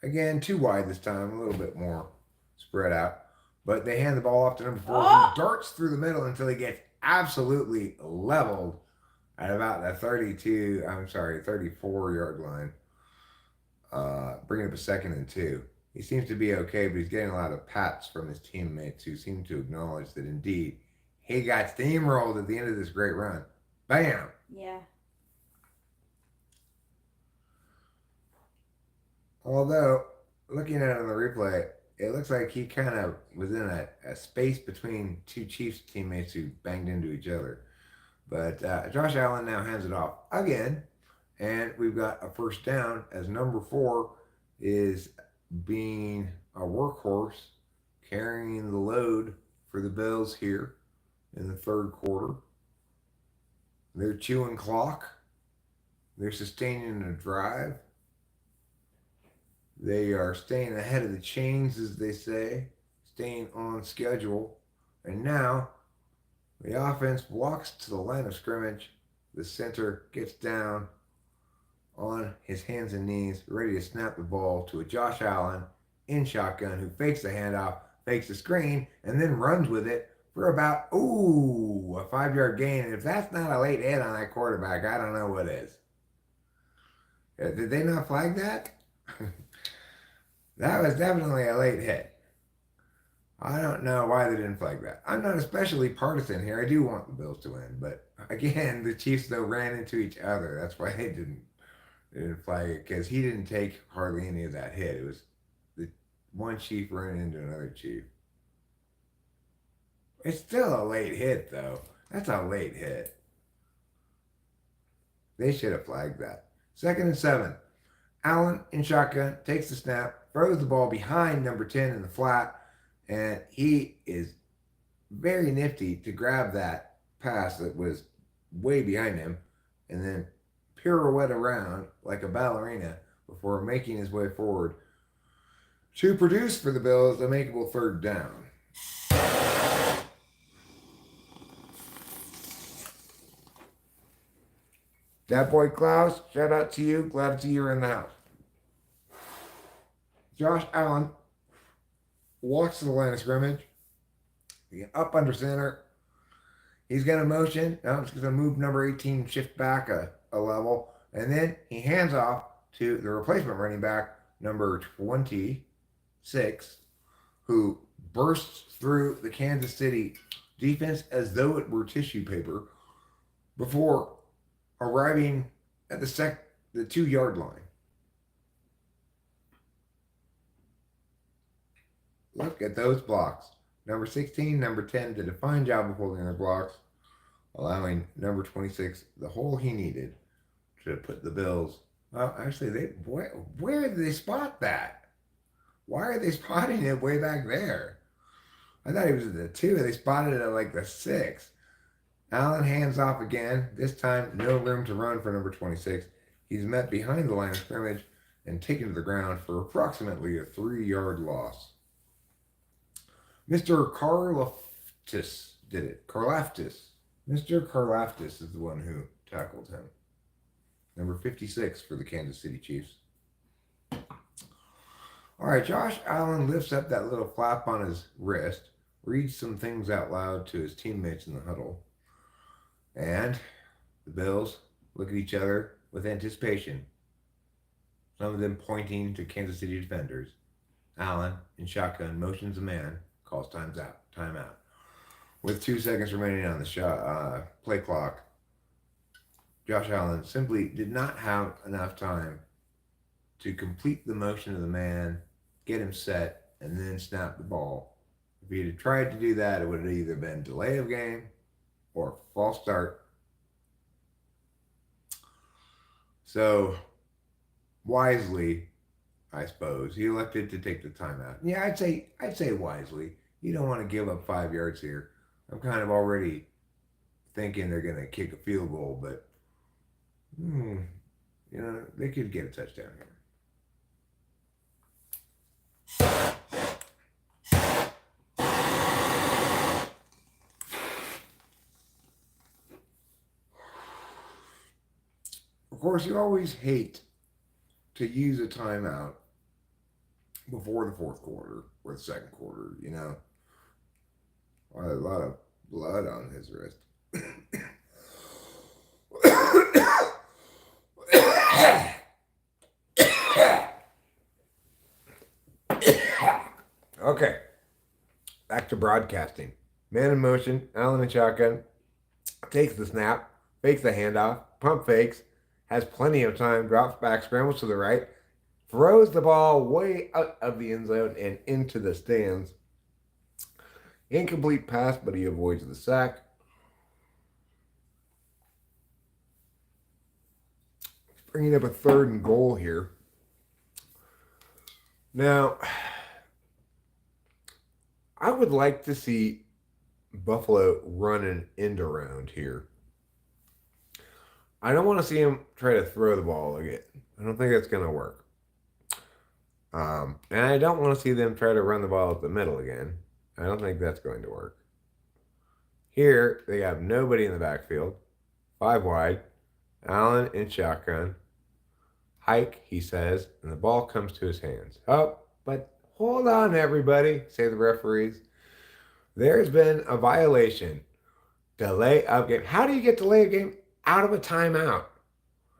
Again, too wide this time, a little bit more spread out. But they hand the ball off to number 4, who darts through the middle until he gets absolutely leveled at about the 34-yard line. Bringing up a 2nd and 2. He seems to be okay, but he's getting a lot of pats from his teammates who seem to acknowledge that indeed he got steamrolled at the end of this great run. Bam! Yeah. Although, looking at it on the replay, it looks like he kind of was in a space between 2 Chiefs teammates who banged into each other. But Josh Allen now hands it off again, and we've got a first down as number 4 is being a workhorse, carrying the load for the Bills here in the 3rd quarter. They're chewing clock. They're sustaining a drive. They are staying ahead of the chains, as they say, staying on schedule. And now the offense walks to the line of scrimmage. The center gets down on his hands and knees, ready to snap the ball to a Josh Allen in shotgun, who fakes the handoff, fakes the screen, and then runs with it for about, a 5-yard gain. And if that's not a late hit on that quarterback, I don't know what is. Did they not flag that? That was definitely a late hit. I don't know why they didn't flag that. I'm not especially partisan here. I do want the Bills to win. But again, the Chiefs, though, ran into each other. That's why they didn't flag it, because he didn't take hardly any of that hit. It was the one Chief running into another Chief. It's still a late hit, though. That's a late hit. They should have flagged that. 2nd and 7. Allen in shotgun takes the snap, throws the ball behind number 10 in the flat, and he is very nifty to grab that pass that was way behind him and then pirouette around like a ballerina before making his way forward to produce for the Bills a makeable 3rd down. That boy Klaus, shout out to you. Glad to see you're in the house. Josh Allen walks to the line of scrimmage. Up under center. He's going to motion. Now he's going to move number 18, shift back a level. And then he hands off to the replacement running back, number 26, who bursts through the Kansas City defense as though it were tissue paper before arriving at the 2-yard line. Look at those blocks. Number 16, number 10 did a fine job of holding their blocks, allowing number 26 the hole he needed to put the Bills. Well, actually, where did they spot that? Why are they spotting it way back there? I thought he was at the 2. They spotted it at like the 6. Allen hands off again. This time, no room to run for number 26. He's met behind the line of scrimmage and taken to the ground for approximately a 3-yard loss. Mr. Karlaftis did it. Mr. Karlaftis is the one who tackled him. Number 56 for the Kansas City Chiefs. All right, Josh Allen lifts up that little flap on his wrist, reads some things out loud to his teammates in the huddle, and the Bills look at each other with anticipation, some of them pointing to Kansas City defenders. Allen, in shotgun, motions a man, calls timeout. With 2 seconds remaining on the play clock, Josh Allen simply did not have enough time to complete the motion of the man, get him set, and then snap the ball. If he had tried to do that, it would have either been delay of game or false start. So, wisely, I suppose, he elected to take the timeout. Yeah, I'd say wisely. You don't want to give up 5 yards here. I'm kind of already thinking they're going to kick a field goal, but they could get a touchdown here. Of course, you always hate to use a timeout before the 4th quarter or the 2nd quarter, A lot of blood on his wrist. Okay, back to broadcasting. Man in motion, Allen in shotgun, takes the snap, fakes the handoff, pump fakes, has plenty of time, drops back, scrambles to the right, throws the ball way out of the end zone and into the stands. Incomplete pass, but he avoids the sack. Bringing up a 3rd and goal here. Now, I would like to see Buffalo run an end around here. I don't want to see him try to throw the ball again. I don't think that's going to work. And I don't want to see them try to run the ball up the middle again. I don't think that's going to work. Here, they have nobody in the backfield. 5 wide. Allen in shotgun. Hike, he says, and the ball comes to his hands. Oh, but hold on, everybody, say the referees. There's been a violation. Delay of game. How do you get delay of game out of a timeout?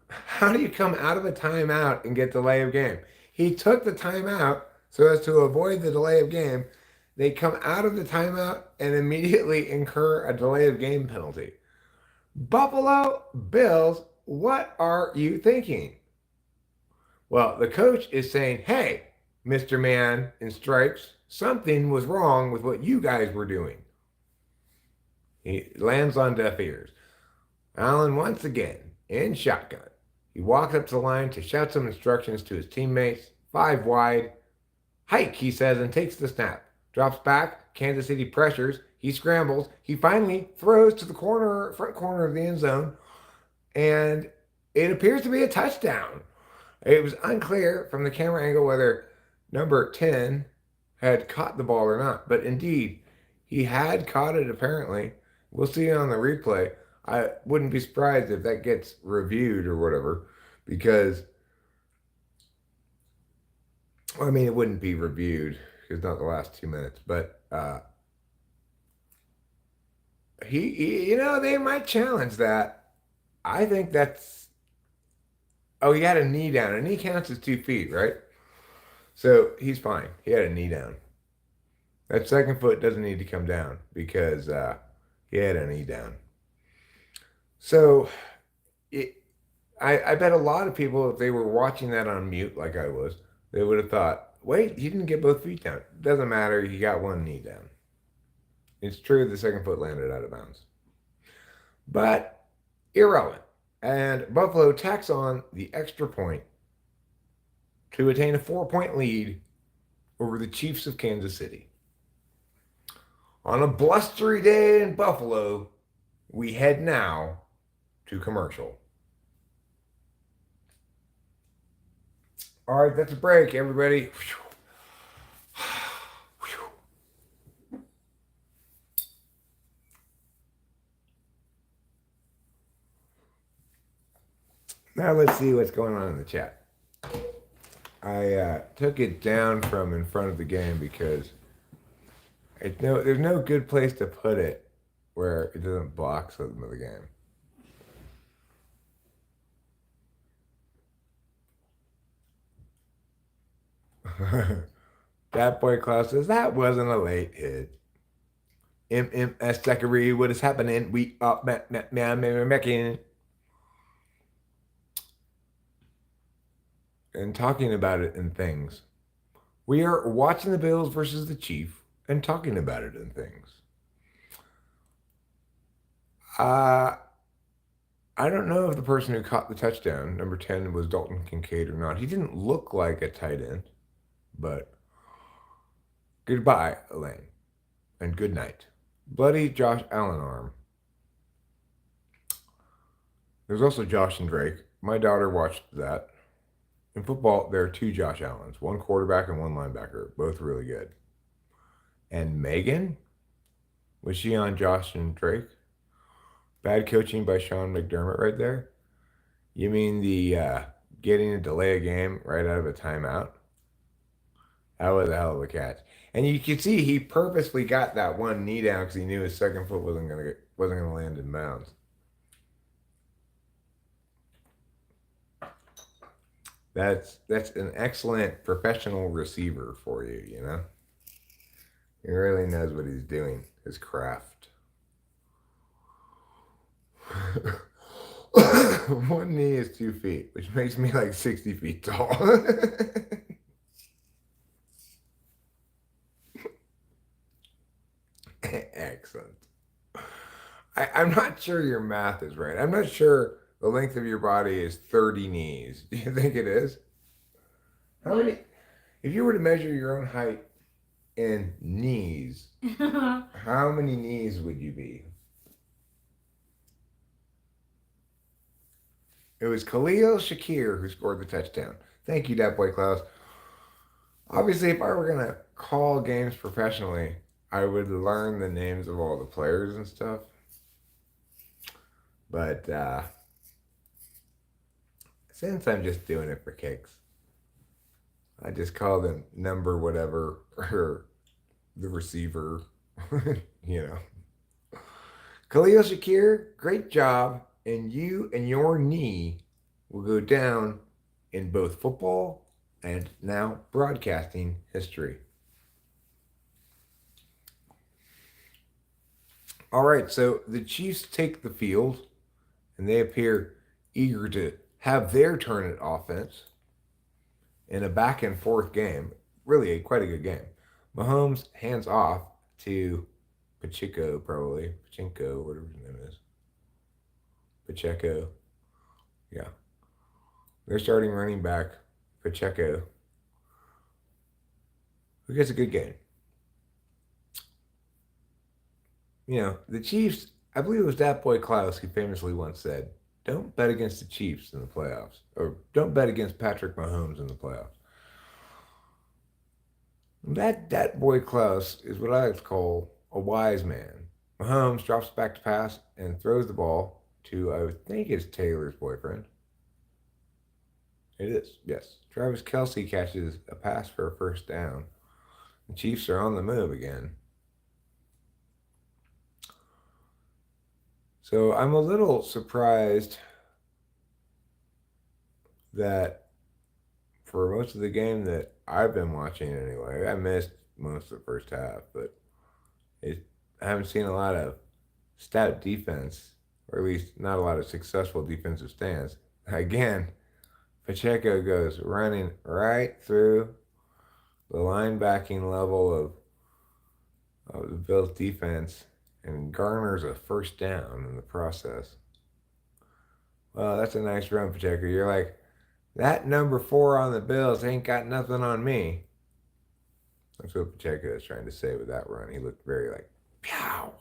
How do you come out of a timeout and get delay of game? He took the timeout so as to avoid the delay of game. They come out of the timeout and immediately incur a delay of game penalty. Buffalo Bills, what are you thinking? Well, the coach is saying, hey, Mr. Man in stripes, something was wrong with what you guys were doing. He lands on deaf ears. Allen, once again, in shotgun. He walks up to the line to shout some instructions to his teammates. 5 wide. Hike, he says, and takes the snap. Drops back. Kansas City pressures. He scrambles. He finally throws to the front corner of the end zone, and it appears to be a touchdown. It was unclear from the camera angle whether number 10 had caught the ball or not, but indeed, he had caught it apparently. We'll see it on the replay. I wouldn't be surprised if that gets reviewed or whatever, because, well, I mean, it wouldn't be reviewed because not the last 2 minutes, but he, they might challenge that. I think that's, oh, he had a knee down. A knee counts as 2 feet, right? So he's fine. He had a knee down. That second foot doesn't need to come down because he had a knee down. So I bet a lot of people, if they were watching that on mute like I was, they would have thought, wait, he didn't get both feet down. Doesn't matter. He got one knee down. It's true the second foot landed out of bounds. But irrelevant. And Buffalo tacks on the extra point to attain a 4-point lead over the Chiefs of Kansas City. On a blustery day in Buffalo, we head now to commercial. All right, that's a break, everybody. Now let's see what's going on in the chat. I took it down from in front of the game because there's no good place to put it where it doesn't block something of the game. That boy Klaus says that wasn't a late hit. MMS Zachary, what is happening? We up making and talking about it in things. We are watching the Bills versus the Chief and talking about it in things. I don't know if the person who caught the touchdown, number 10, was Dalton Kincaid or not. He didn't look like a tight end, but goodbye, Elaine, and good night. Bloody Josh Allen arm. There's also Josh and Drake. My daughter watched that. In football, there are 2 Josh Allens, 1 quarterback and 1 linebacker, both really good. And Megan, was she on Josh and Drake? Bad coaching by Sean McDermott right there. You mean the getting to delay a game right out of a timeout? That was a hell of a catch. And you could see he purposely got that one knee down because he knew his second foot wasn't gonna land in bounds. That's an excellent professional receiver for you, you know? He really knows what he's doing, his craft. One knee is 2 feet, which makes me like 60 feet tall. Excellent. I'm not sure your math is right. I'm not sure the length of your body is 30 knees. Do you think it is? How many? If you were to measure your own height in knees, how many knees would you be? It was Khalil Shakir who scored the touchdown. Thank you, that boy Klaus. Obviously, if I were going to call games professionally, I would learn the names of all the players and stuff. But since I'm just doing it for kicks, I just call them number whatever or the receiver, you know. Khalil Shakir, great job. And you and your knee will go down in both football and now broadcasting history. All right, so the Chiefs take the field, and they appear eager to have their turn at offense in a back and forth game. Really, quite a good game. Mahomes hands off to Pacheco, whatever his name is. Pacheco. Yeah. They're starting running back, Pacheco, who gets a good game. You know, the Chiefs, I believe it was that boy Klaus who famously once said, don't bet against the Chiefs in the playoffs, or don't bet against Patrick Mahomes in the playoffs. That boy Klaus is what I like to call a wise man. Mahomes drops back to pass and throws the ball to, I think it's Taylor's boyfriend. It is, yes. Travis Kelce catches a pass for a first down. The Chiefs are on the move again. So I'm a little surprised that for most of the game that I've been watching anyway, I missed most of the first half, but I haven't seen a lot of stout defense, or at least not a lot of successful defensive stands. Again, Pacheco goes running right through the linebacking level of the Bills defense and garners a first down in the process. Well, that's a nice run, Pacheco. You're like, that number 4 on the Bills ain't got nothing on me. That's what Pacheco is trying to say with that run. He looked very like, pow.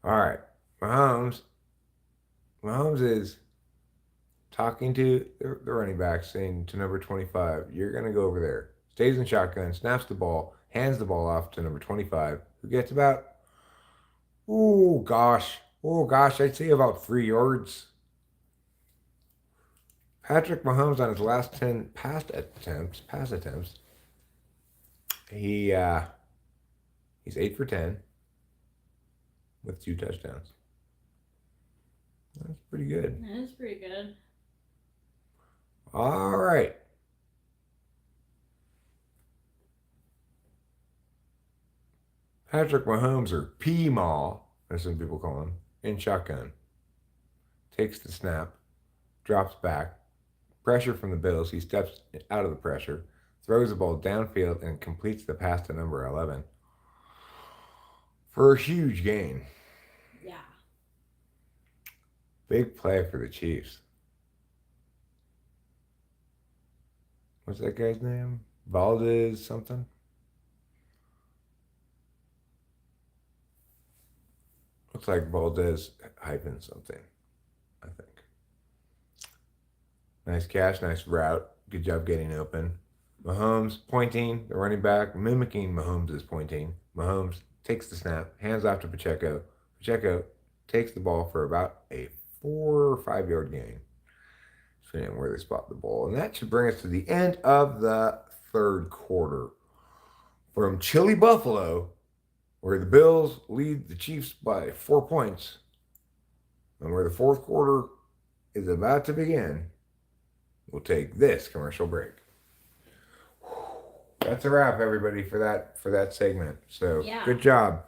All right, Mahomes is talking to the running back, saying to number 25, you're going to go over there. Stays in shotgun, snaps the ball, hands the ball off to number 25, who gets about, oh gosh, I'd say about 3 yards. Patrick Mahomes on his last 10 pass attempts, he's 8 for 10 with 2 touchdowns. That's pretty good. That is pretty good. All right. Patrick Mahomes, or P-Maw, as some people call him, in shotgun. Takes the snap, drops back, pressure from the Bills. He steps out of the pressure, throws the ball downfield, and completes the pass to number 11 for a huge gain. Yeah. Big play for the Chiefs. What's that guy's name? Valdez something? Looks like Valdez hyphen something, I think. Nice catch, nice route. Good job getting open. Mahomes pointing, the running back, mimicking Mahomes' pointing. Mahomes takes the snap, hands off to Pacheco. Pacheco takes the ball for about a 4 or 5 yard gain, depending on where they spot the ball. And that should bring us to the end of the third quarter. From chilly Buffalo, where the Bills lead the Chiefs by 4 points, and where the fourth quarter is about to begin, we'll take this commercial break. That's a wrap, everybody, for that segment. So Yeah. Good job,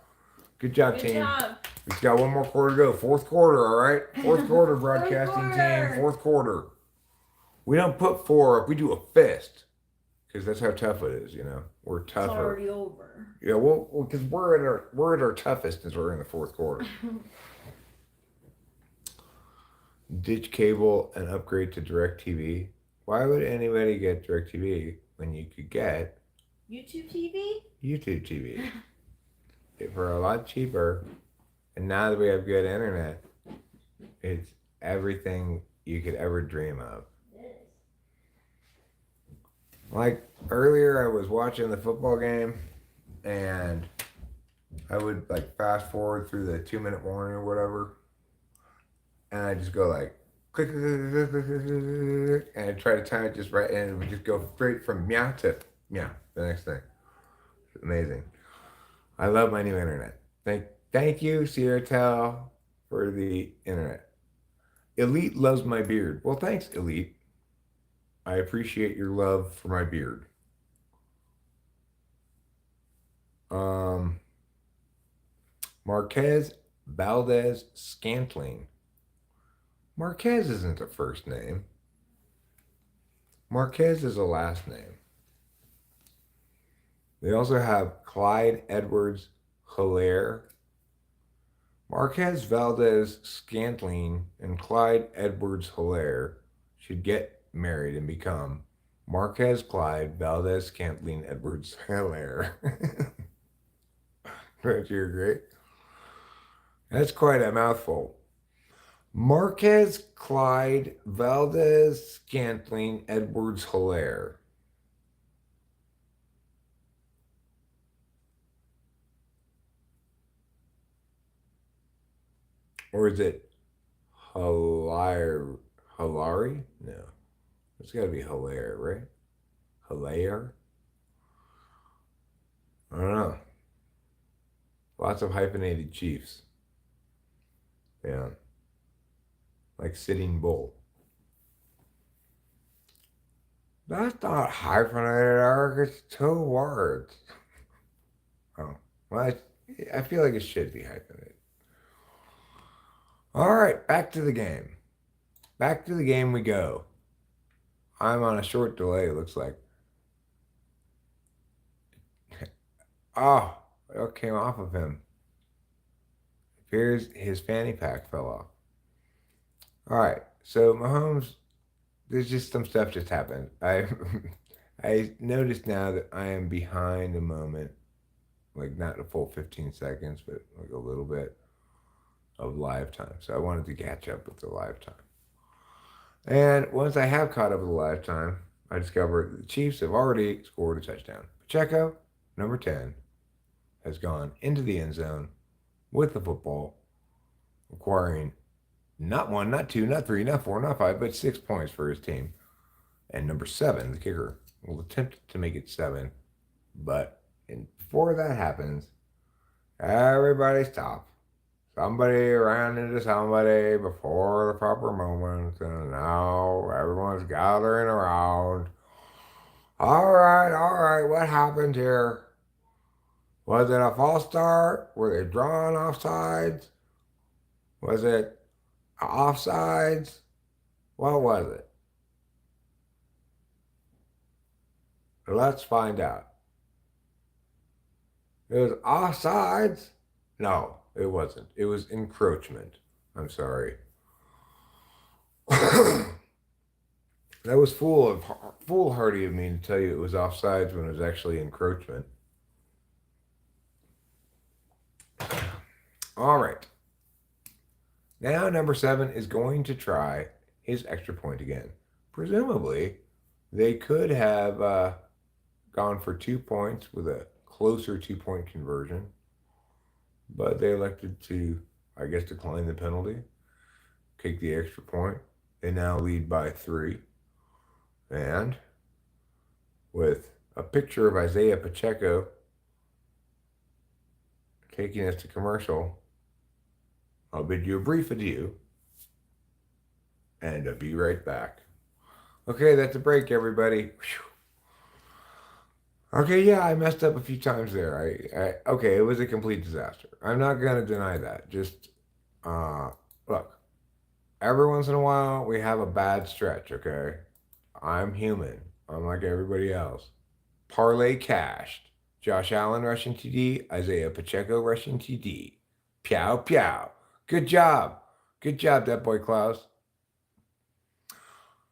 Good team. job. We've got one more quarter to go. Fourth quarter, all right. Fourth quarter, broadcasting team. Fourth quarter. We don't put 4 up. We do a fist, because that's how tough it is. You know, we're tougher. It's already over. Yeah, well, because we're at our toughest as we're in the fourth quarter. Ditch cable and upgrade to DirecTV. Why would anybody get DirecTV when you could get YouTube TV? YouTube TV for a lot cheaper? And now that we have good internet, it's everything you could ever dream of. It is. Like earlier, I was watching the football game, and I would like fast forward through the 2-minute warning or whatever, and I just go like click, click, click, click, click, click, and I try to time it just right, and it would just go straight from meow to meow. The next thing, it's amazing. I love my new internet. Thank you, Sierratel, for the internet. Elite loves my beard. Well, thanks, Elite. I appreciate your love for my beard. Marquez Valdez Scantling. Marquez isn't a first name. Marquez is a last name. They also have Clyde Edwards Hilaire, Marquez Valdez Scantling and Clyde Edwards Hilaire should get married and become Marquez Clyde Valdez Scantling Edwards Hilaire. Don't you agree? That's quite a mouthful. Marquez Clyde Valdez Scantling Edwards Hilaire. Or is it Hilaire? Hilari? No. It's got to be Hilaire, right? Hilaire? I don't know. Lots of hyphenated chiefs. Yeah. Like Sitting Bull. That's not hyphenated, Eric. It's 2 words. Oh. Well, I feel like it should be hyphenated. All right, back to the game. Back to the game we go. I'm on a short delay, it looks like. Oh, it came off of him. Appears his fanny pack fell off. All right, so Mahomes, there's just some stuff just happened. I noticed now that I am behind a moment, like not a full 15 seconds, but like a little bit of live time. So I wanted to catch up with the live time. And once I have caught up with the live time, I discovered the Chiefs have already scored a touchdown. Pacheco, number 10, has gone into the end zone with the football, requiring not 1, not 2, not 3, not 4, not 5, but 6 points for his team. And number 7, the kicker, will attempt to make it 7. But before that happens, everybody stop. Somebody ran into somebody before the proper moment, and now everyone's gathering around. All right, what happened here? Was it a false start? Were they drawing offsides? Was it offsides? What was it? Let's find out. It was offsides? No, it wasn't. It was encroachment. I'm sorry. That was foolhardy of me to tell you it was offsides when it was actually encroachment. All right. Now number 7 is going to try his extra point again. Presumably, they could have gone for 2 points with a closer 2-point conversion, but they elected to, I guess, decline the penalty, kick the extra point. They now lead by 3. And with a picture of Isaiah Pacheco taking us to commercial, I'll bid you a brief adieu, and I'll be right back. Okay, that's a break, everybody. Whew. Okay, yeah, I messed up a few times there. Okay, it was a complete disaster. I'm not gonna deny that. Just look, every once in a while we have a bad stretch, okay? I'm human. I'm like everybody else. Parlay cashed. Josh Allen rushing TD, Isaiah Pacheco rushing TD. Pew pew. Good job. Good job, that boy Klaus.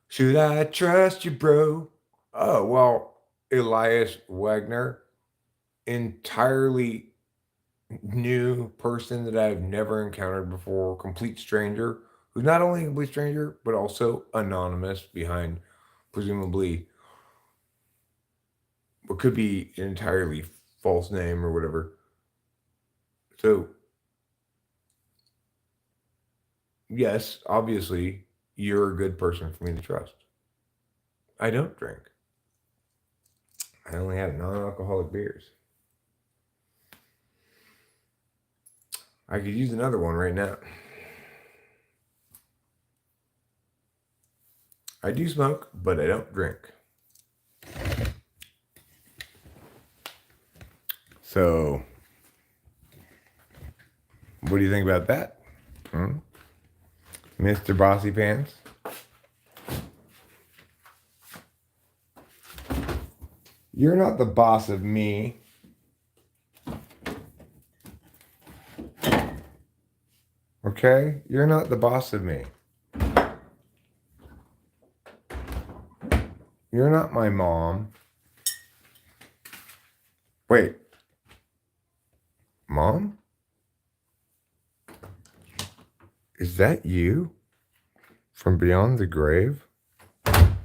Should I trust you, bro? Oh, well, Elias Wagner, entirely new person that I've never encountered before, complete stranger, who's not only a complete stranger, but also anonymous behind presumably what could be an entirely false name or whatever. So, yes, obviously, you're a good person for me to trust. I don't drink. I only have non-alcoholic beers. I could use another one right now. I do smoke, but I don't drink. So, what do you think about that? Mr. Bossy Pants? You're not the boss of me. Okay? You're not the boss of me. You're not my mom. Wait. Mom? Is that you? From beyond the grave? Oh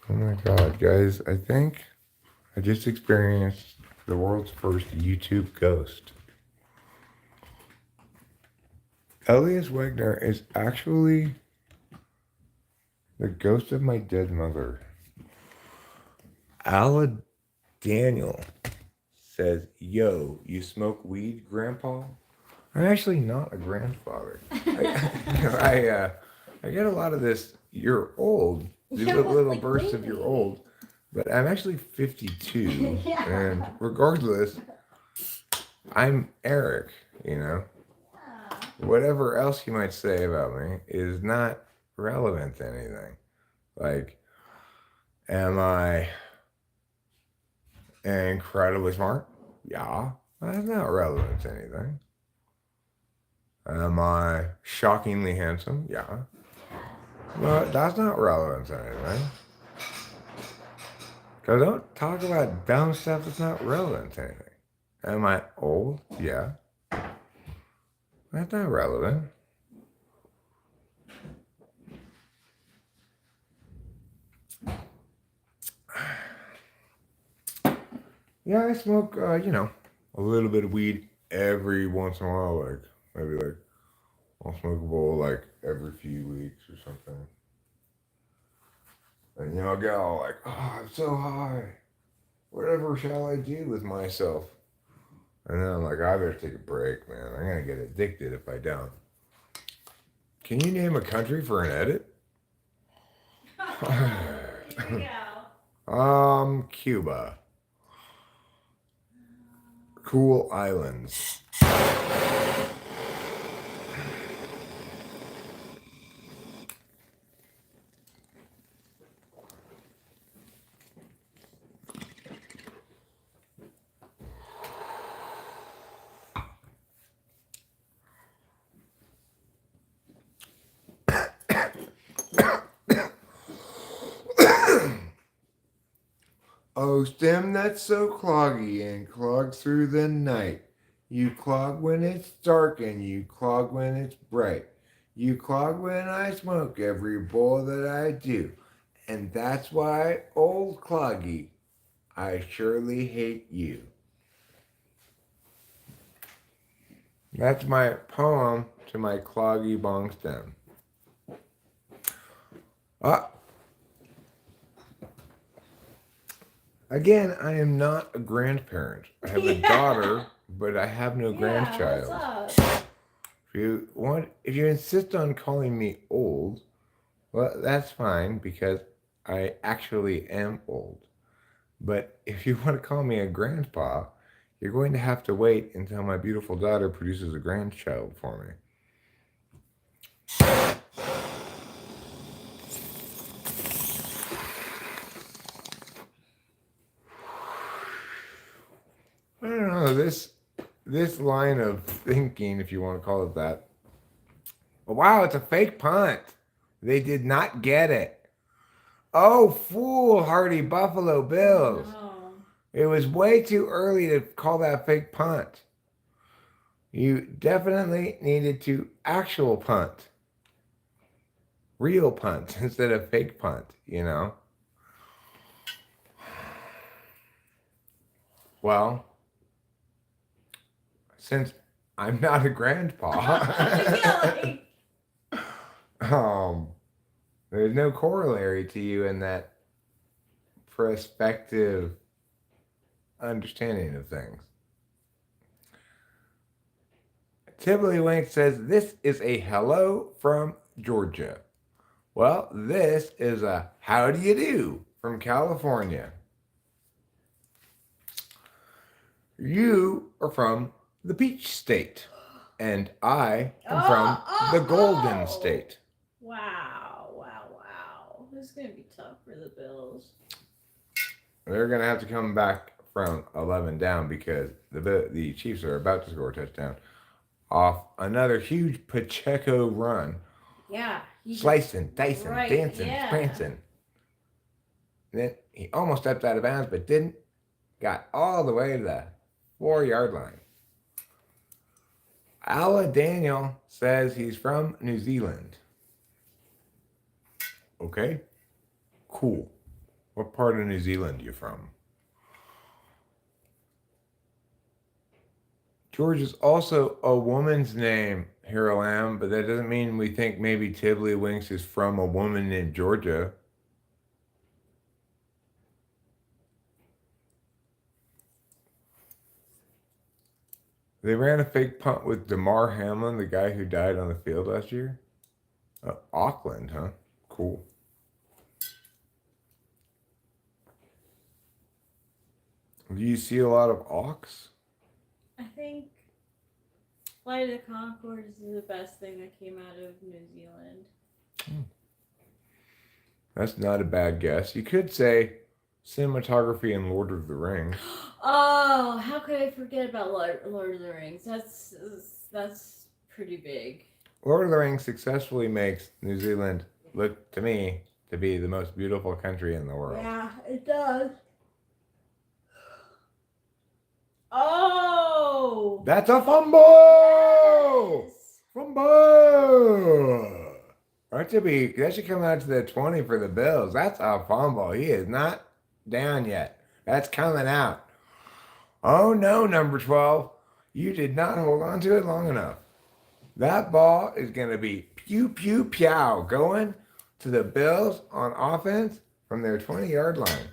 my god, guys, I think I just experienced the world's first YouTube ghost. Elias Wegner is actually the ghost of my dead mother. Ala Daniel says, "Yo, you smoke weed, Grandpa?" I'm actually not a grandfather. I get a lot of this. You're old. These Yeah, little like bursts of lately. you're old, but I'm actually 52, Yeah. and regardless, I'm Eric. You know, whatever else you might say about me is not relevant to anything. Like, am I incredibly smart? Yeah, that's not relevant to anything. Am I shockingly handsome? Yeah. But that's not relevant to anything. Because don't talk about dumb stuff that's not relevant to anything. Am I old? Yeah. That's not relevant. Yeah, I smoke, a little bit of weed every once in a while. Like, maybe like, I'll smoke a bowl like every few weeks or something. And, I'll get all like, oh, I'm so high. Whatever shall I do with myself? And then I'm like, I better take a break, man. I'm going to get addicted if I don't. Can you name a country for an edit? Here we Cuba. Cool Islands. Oh, stem that's so cloggy and clog through the night. You clog when it's dark and you clog when it's bright. You clog when I smoke every bowl that I do. And that's why, old cloggy, I surely hate you. That's my poem to my cloggy bong stem. Again, I am not a grandparent. I have a daughter, but I have no grandchild. What's up? If you insist on calling me old, well, that's fine because I actually am old. But if you want to call me a grandpa, you're going to have to wait until my beautiful daughter produces a grandchild for me. I don't know, this line of thinking, if you want to call it that. Wow, it's a fake punt. They did not get it. Oh, foolhardy Buffalo Bills. No. It was way too early to call that fake punt. You definitely needed to actual punt. Real punt instead of fake punt, Well, since I'm not a grandpa, there's no corollary to you in that prospective understanding of things. Tibbly says, this is a hello from Georgia. Well, this is a how do you do from California. You are from the Peach State, and I am from the Golden State. Wow. This is going to be tough for the Bills. They're going to have to come back from 11 down because the Chiefs are about to score a touchdown. off another huge Pacheco run. Yeah. He just, Slicing, dicing, right, dancing, yeah. prancing. Then he almost stepped out of bounds, but didn't. Got all the way to the 4-yard line. Ala Daniel says he's from New Zealand. Okay, cool. What part of New Zealand are you from? George is also a woman's name, Hero Lamb, but that doesn't mean we think maybe Tiddlywinks is from a woman named Georgia. They ran a fake punt with Damar Hamlin, the guy who died on the field last year. Auckland, huh? Cool. Do you see a lot of Auks? I think Flight of the Conchords is the best thing that came out of New Zealand. That's not a bad guess. You could say cinematography in Lord of the Rings. Oh, how could I forget about Lord of the Rings? That's pretty big. Lord of the Rings successfully makes New Zealand look to me to be the most beautiful country in the world. Yeah, it does. Oh! That's a fumble! Yes. Fumble! That should come out to the 20 for the Bills. That's a fumble. He is not down yet. That's coming out. Oh no, number 12. You did not hold on to it long enough. That ball is going to be pew, pew, pew going to the Bills on offense from their 20-yard line.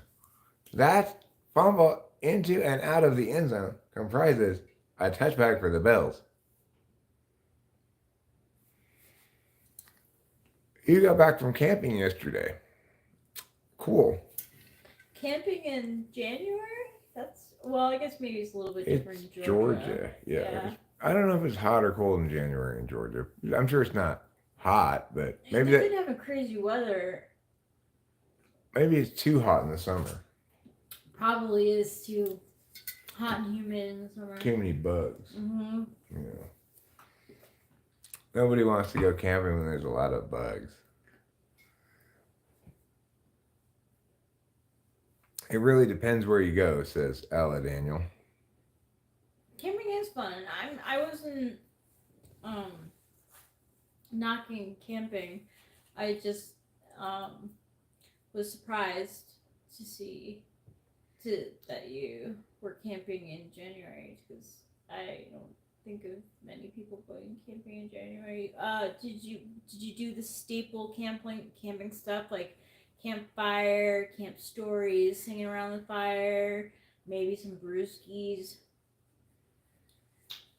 That fumble into and out of the end zone comprises a touchback for the Bills. You got back from camping yesterday. Cool. Camping in January? I guess maybe it's a little bit different It's in Georgia. Yeah. I don't know if it's hot or cold in January in Georgia. I'm sure it's not hot, but maybe they've been having crazy weather. Maybe it's too hot in the summer. Probably is too hot and humid in the summer. Too many bugs. Mm-hmm. Yeah. Nobody wants to go camping when there's a lot of bugs. It really depends where you go, says Ella Daniel. Camping is fun. I wasn't knocking camping. I just was surprised to see that you were camping in January, because I don't think of many people going camping in January. Did you do the staple camping stuff, like campfire, camp stories, singing around the fire, maybe some brewskis?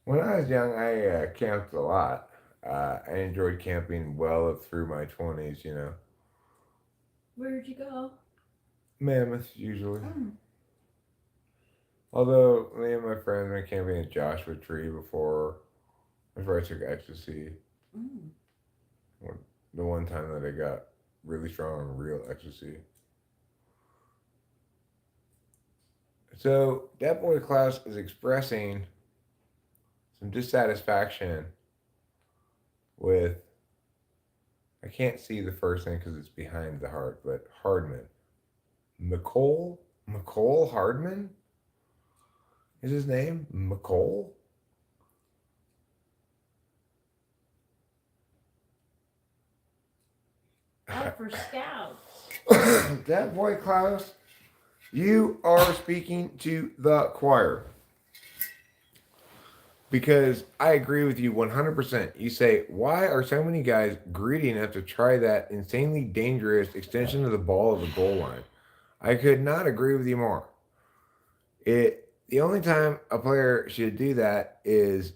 When I was young, I camped a lot. I enjoyed camping well up through my 20s, you know. Where'd you go? Mammoth, usually. Mm. Although, me and my friends went camping at Joshua Tree before I took ecstasy. Mm. The one time that I got really strong real ecstasy. So, that boy Klaus is expressing some dissatisfaction with, I can't see the first thing because it's behind the heart, but Hardman. McCole Hardman is his name? McCole? Out for scouts. That boy Klaus, you are speaking to the choir. Because I agree with you 100%. You say, why are so many guys greedy enough to try that insanely dangerous extension of the ball of the goal line? I could not agree with you more. The only time a player should do that is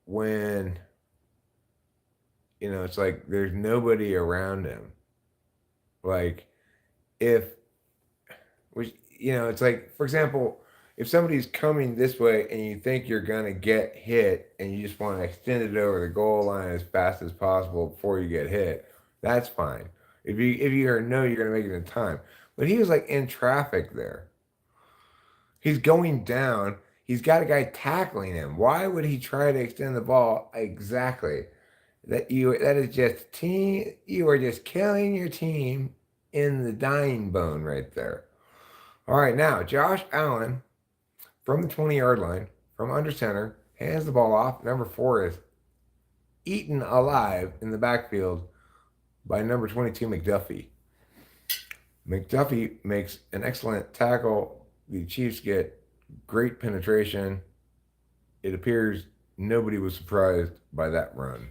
when, it's like there's nobody around him. Like, it's like, for example, if somebody's coming this way and you think you're going to get hit and you just want to extend it over the goal line as fast as possible before you get hit, that's fine. If you know you're going to make it in time. But he was like in traffic there. He's going down. He's got a guy tackling him. Why would he try to extend the ball? Exactly. That is just team. You are just killing your team in the dying bone right there. All right, now Josh Allen from the 20-yard line, from under center, hands the ball off. Number 4 is eaten alive in the backfield by number 22, McDuffie. McDuffie makes an excellent tackle. The Chiefs get great penetration. It appears nobody was surprised by that run.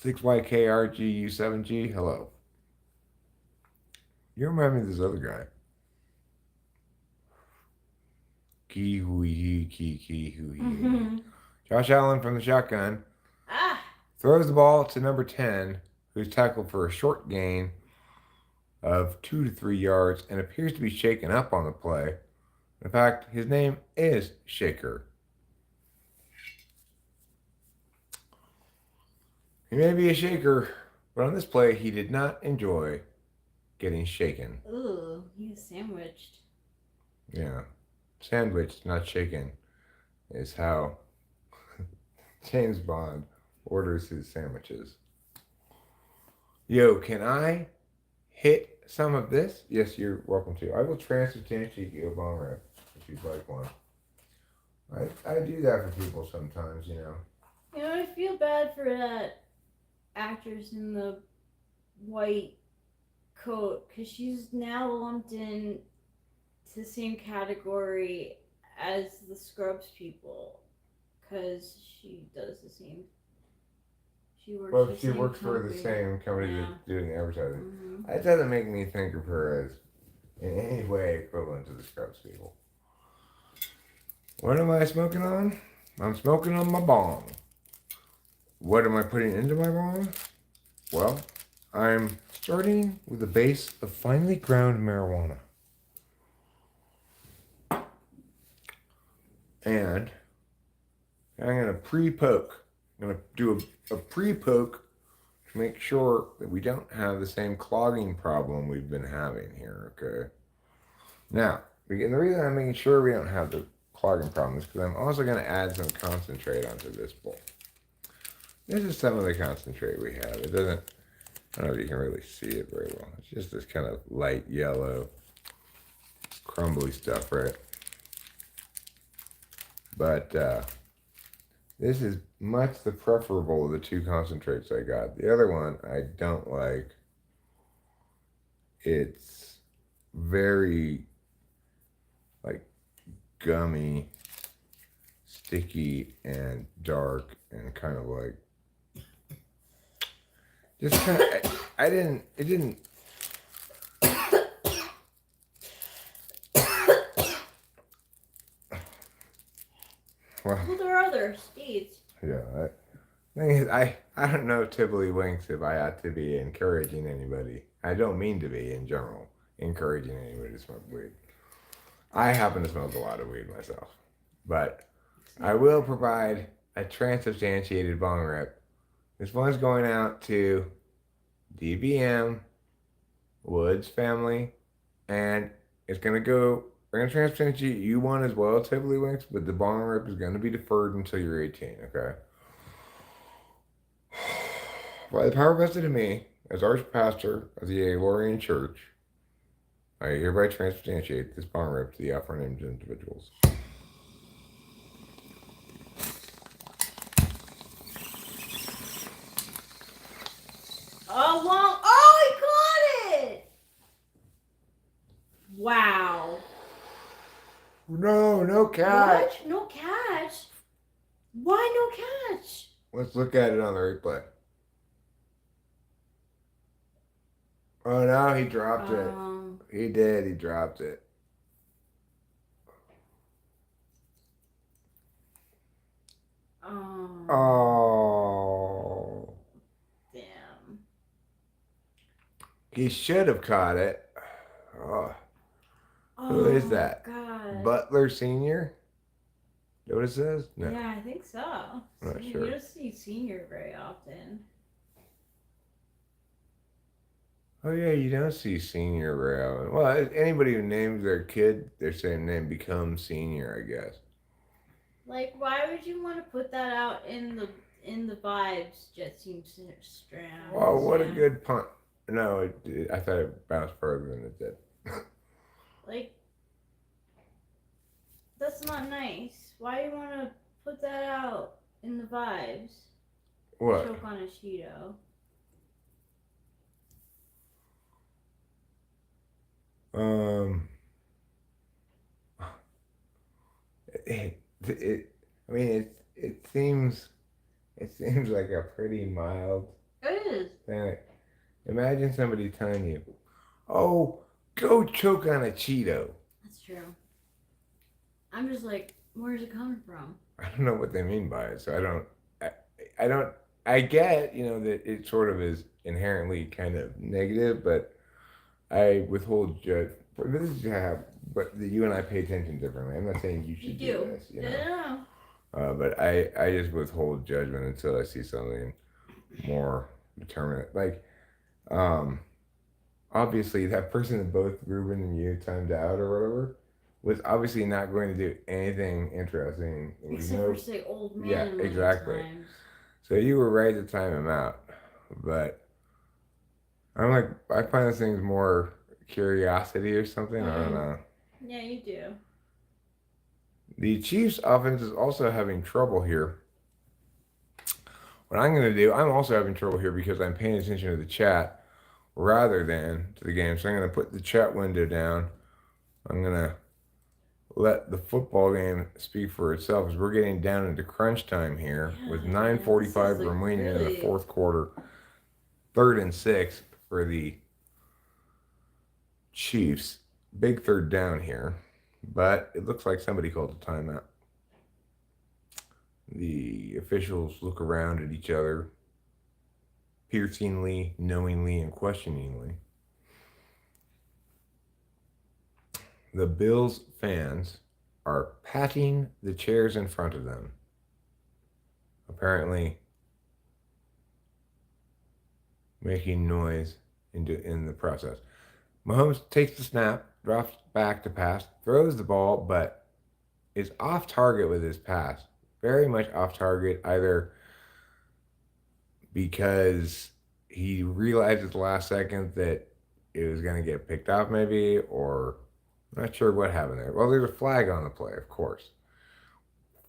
SYKRGU7G, hello. You remind me of this other guy. Key hoo key hoo. Josh Allen from the shotgun throws the ball to number 10, who's tackled for a short gain of 2 to 3 yards and appears to be shaken up on the play. In fact, his name is Shaker. He may be a shaker, but on this play, he did not enjoy getting shaken. Ooh, he was sandwiched. Yeah. Sandwiched, not shaken, is how James Bond orders his sandwiches. Yo, can I hit some of this? Yes, you're welcome to. I will transubstantiate you a bong rip if you'd like one. I do that for people sometimes, you know. You know, I feel bad for that actress in the white coat because she's now lumped in to the same category as the Scrubs people because she does the same. She works for the same company that's doing the advertising. Mm-hmm. That doesn't make me think of her as in any way equivalent to the Scrubs people. What am I smoking on? I'm smoking on my bong. What am I putting into my bong? Well, I'm starting with a base of finely ground marijuana. And I'm going to pre-poke. I'm going to do a pre-poke to make sure that we don't have the same clogging problem we've been having here, okay? Now, the reason I'm making sure we don't have the clogging problem is because I'm also going to add some concentrate onto this bowl. This is some of the concentrate we have. It doesn't, I don't know if you can really see it very well. It's just this kind of light yellow, crumbly stuff, right? But this is much the preferable of the two concentrates I got. The other one I don't like. It's very like gummy, sticky, and dark, and kind of like just kind of. It didn't. Well, there are other states. Yeah, thing is, I don't know Tiddlywinks if I ought to be encouraging anybody. I don't mean to be in general encouraging anybody to smoke weed. I happen to smoke a lot of weed myself, but I will provide a transubstantiated bong rip. This one's going out to DBM, Woods family, and it's gonna go. We're going to transubstantiate you one as well, Tiddlywinks, but the bong rip is going to be deferred until you're 18, okay? By the power vested in me, as Archpastor of the Aelorian Church, I hereby transubstantiate this bong rip to the aforenamed individuals. Oh, he got it! Wow. No catch. What? No catch? Why no catch? Let's look at it on the replay. Oh no, he dropped it. He did, he dropped it. Oh. Damn. He should have caught it. Oh. Who is that? God. Butler Sr.? Know what it says? No. Yeah, I think so. I'm not See, sure. You don't see senior very often. Oh yeah, you don't see senior very often. Well, anybody who names their kid their same name becomes senior, I guess. Like, why would you want to put that out in the vibes? Just seems strange. Oh, what a Yeah. good punt! No, I thought it bounced further than it did. Like, that's not nice. Why do you want to put that out in the vibes? What? Choke on a Cheeto. Um, I mean, it seems like a pretty mild It is. thing. Imagine somebody telling you, "Oh, go choke on a Cheeto." That's true. I'm just like, where's it coming from? I don't know what they mean by it, so I don't. I don't. I get, that it sort of is inherently kind of negative, but I withhold judge. But this is how, but you and I pay attention differently. I'm not saying you You should do. this, Yeah. But I just withhold judgment until I see something more determinate. Like, um, obviously that person that both Ruben and you timed out or whatever was obviously not going to do anything interesting. There was Except no, for say old man yeah, many exactly. times. So you were right to time him out, but I'm like, I find those things more curiosity or something. I don't know. Yeah, you do. The Chiefs offense is also having trouble here. What I'm going to do, I'm also having trouble here because I'm paying attention to the chat rather than to the game. So I'm going to put the chat window down. I'm going to let the football game speak for itself as we're getting down into crunch time here with 9:45 remaining in the fourth quarter. 3rd and 6 for the Chiefs. Big third down here, but it looks like somebody called a timeout. The officials look around at each other, piercingly, knowingly, and questioningly. The Bills fans are patting the chairs in front of them. Apparently making noise in the process. Mahomes takes the snap, drops back to pass, throws the ball, but is off target with his pass. Very much off target, either because he realized at the last second that it was going to get picked off, maybe, or I'm not sure what happened there. Well, there's a flag on the play, of course.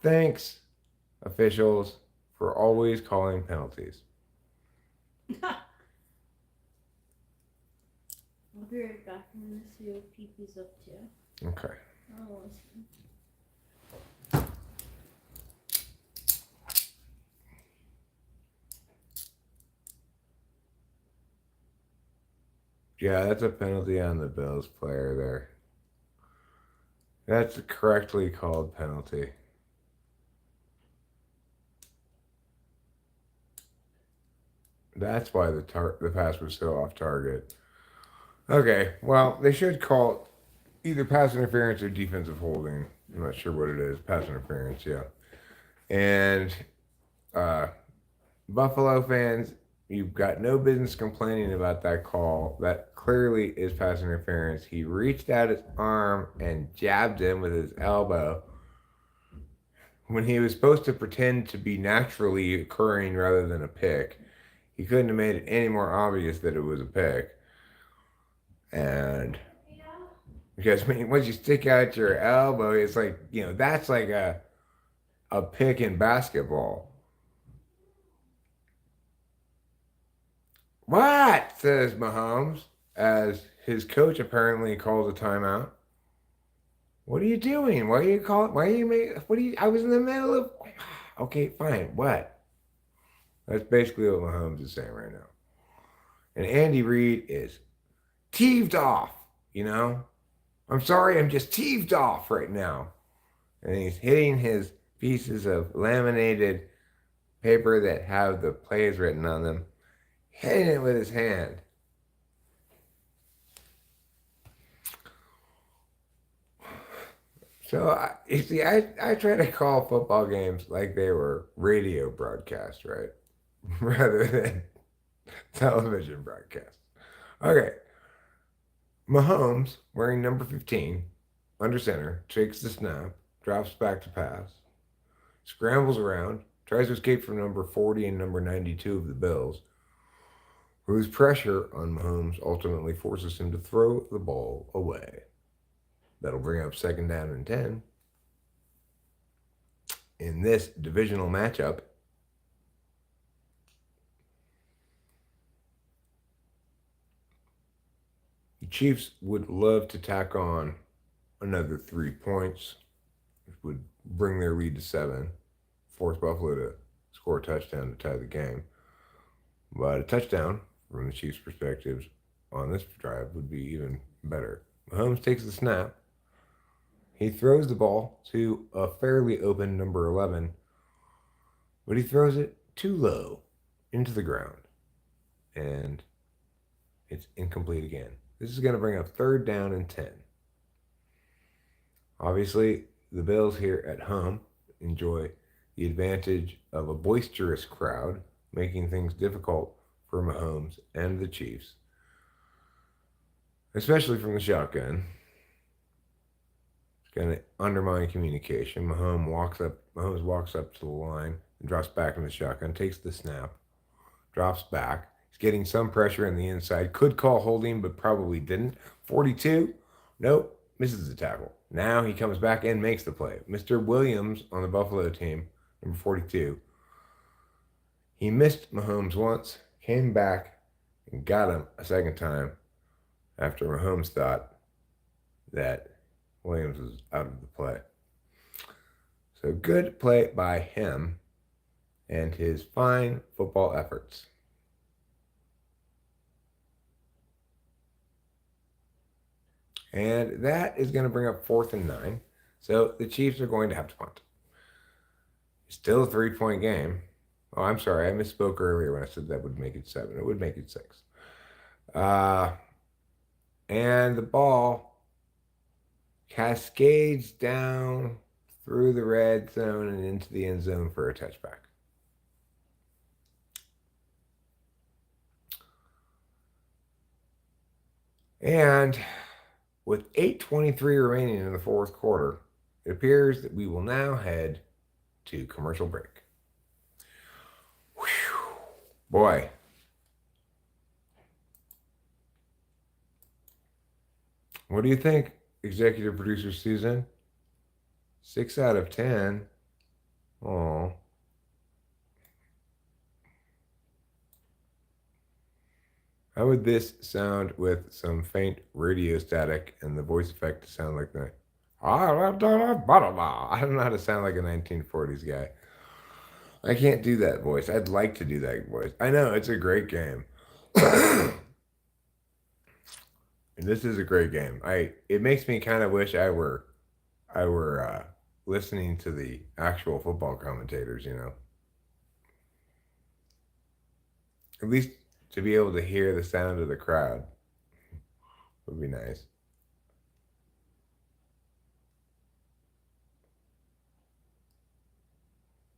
Thanks, officials, for always calling penalties. I'll be right back. I'm gonna see what Pee-Pee's up to. Okay. Oh, listen. Yeah, that's a penalty on the Bills player there. That's a correctly called penalty. That's why the pass was so off target. Okay, well, they should call either pass interference or defensive holding. I'm not sure what it is. Pass interference, yeah. And Buffalo fans, you've got no business complaining about that call. That clearly is pass interference. He reached out his arm and jabbed him with his elbow when he was supposed to pretend to be naturally occurring rather than a pick. He couldn't have made it any more obvious that it was a pick. And because once you stick out your elbow, it's like, that's like a pick in basketball. What? Says Mahomes, as his coach apparently calls a timeout. What are you doing? Why are you calling? Why are you making? I was in the middle of. Okay, fine. What? That's basically what Mahomes is saying right now. And Andy Reid is teeved off, I'm sorry, I'm just teeved off right now. And he's hitting his pieces of laminated paper that have the plays written on them, hitting it with his hand. So you see, I try to call football games like they were radio broadcasts, right? Rather than television broadcasts. Okay. Mahomes, wearing number 15, under center, takes the snap, drops back to pass, scrambles around, tries to escape from number 40 and number 92 of the Bills, whose pressure on Mahomes ultimately forces him to throw the ball away. That'll bring up second down and 10. In this divisional matchup, the Chiefs would love to tack on another 3 points, which would bring their lead to 7, force Buffalo to score a touchdown to tie the game. But a touchdown, from the Chiefs' perspective, on this drive would be even better. Mahomes takes the snap. He throws the ball to a fairly open number 11, but he throws it too low into the ground, and it's incomplete again. This is going to bring up third down and 10. Obviously, the Bills here at home enjoy the advantage of a boisterous crowd, making things difficult for Mahomes and the Chiefs, especially from the shotgun. It's going to undermine communication. Mahomes walks up to the line and drops back in the shotgun, takes the snap, drops back. He's getting some pressure on the inside. Could call holding, but probably didn't. 42, nope, misses the tackle. Now he comes back and makes the play. Mr. Williams on the Buffalo team, number 42. He missed Mahomes once, came back, and got him a second time after Mahomes thought that Williams was out of the play. So good play by him and his fine football efforts. And that is going to bring up 4th and 9. So the Chiefs are going to have to punt. It's still a 3-point game. Oh, I'm sorry. I misspoke earlier when I said that would make it 7. It would make it 6. And the ball cascades down through the red zone and into the end zone for a touchback. And with 8:23 remaining in the fourth quarter, it appears that we will now head to commercial break. Whew. Boy. What do you think, executive producer Susan? 6 out of 10. Oh. How would this sound with some faint radio static and the voice effect to sound like that? I don't know how to sound like a 1940s guy. I can't do that voice. I'd like to do that voice. I know, it's a great game. And this is a great game. It makes me kind of wish I were listening to the actual football commentators, you know. At least to be able to hear the sound of the crowd would be nice.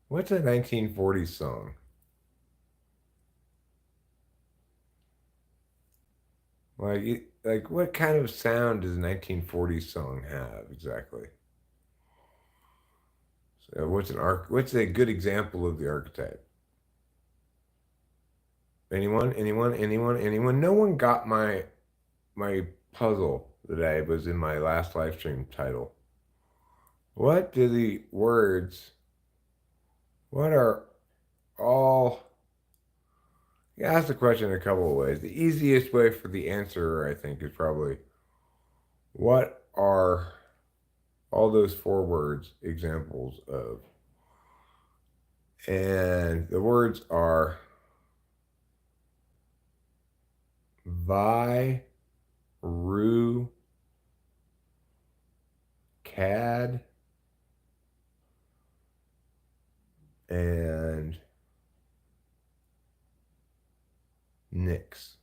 What's a 1940s song? Like what kind of sound does a 1940s song have exactly? So what's a good example of the archetype? Anyone? No one got my puzzle that I was in my last live stream title. What do the words, what are all, you ask the question a couple of ways. The easiest way for the answer, I think, is probably, what are all those 4 words examples of? And the words are Vi, Ru, Cad, and Nix.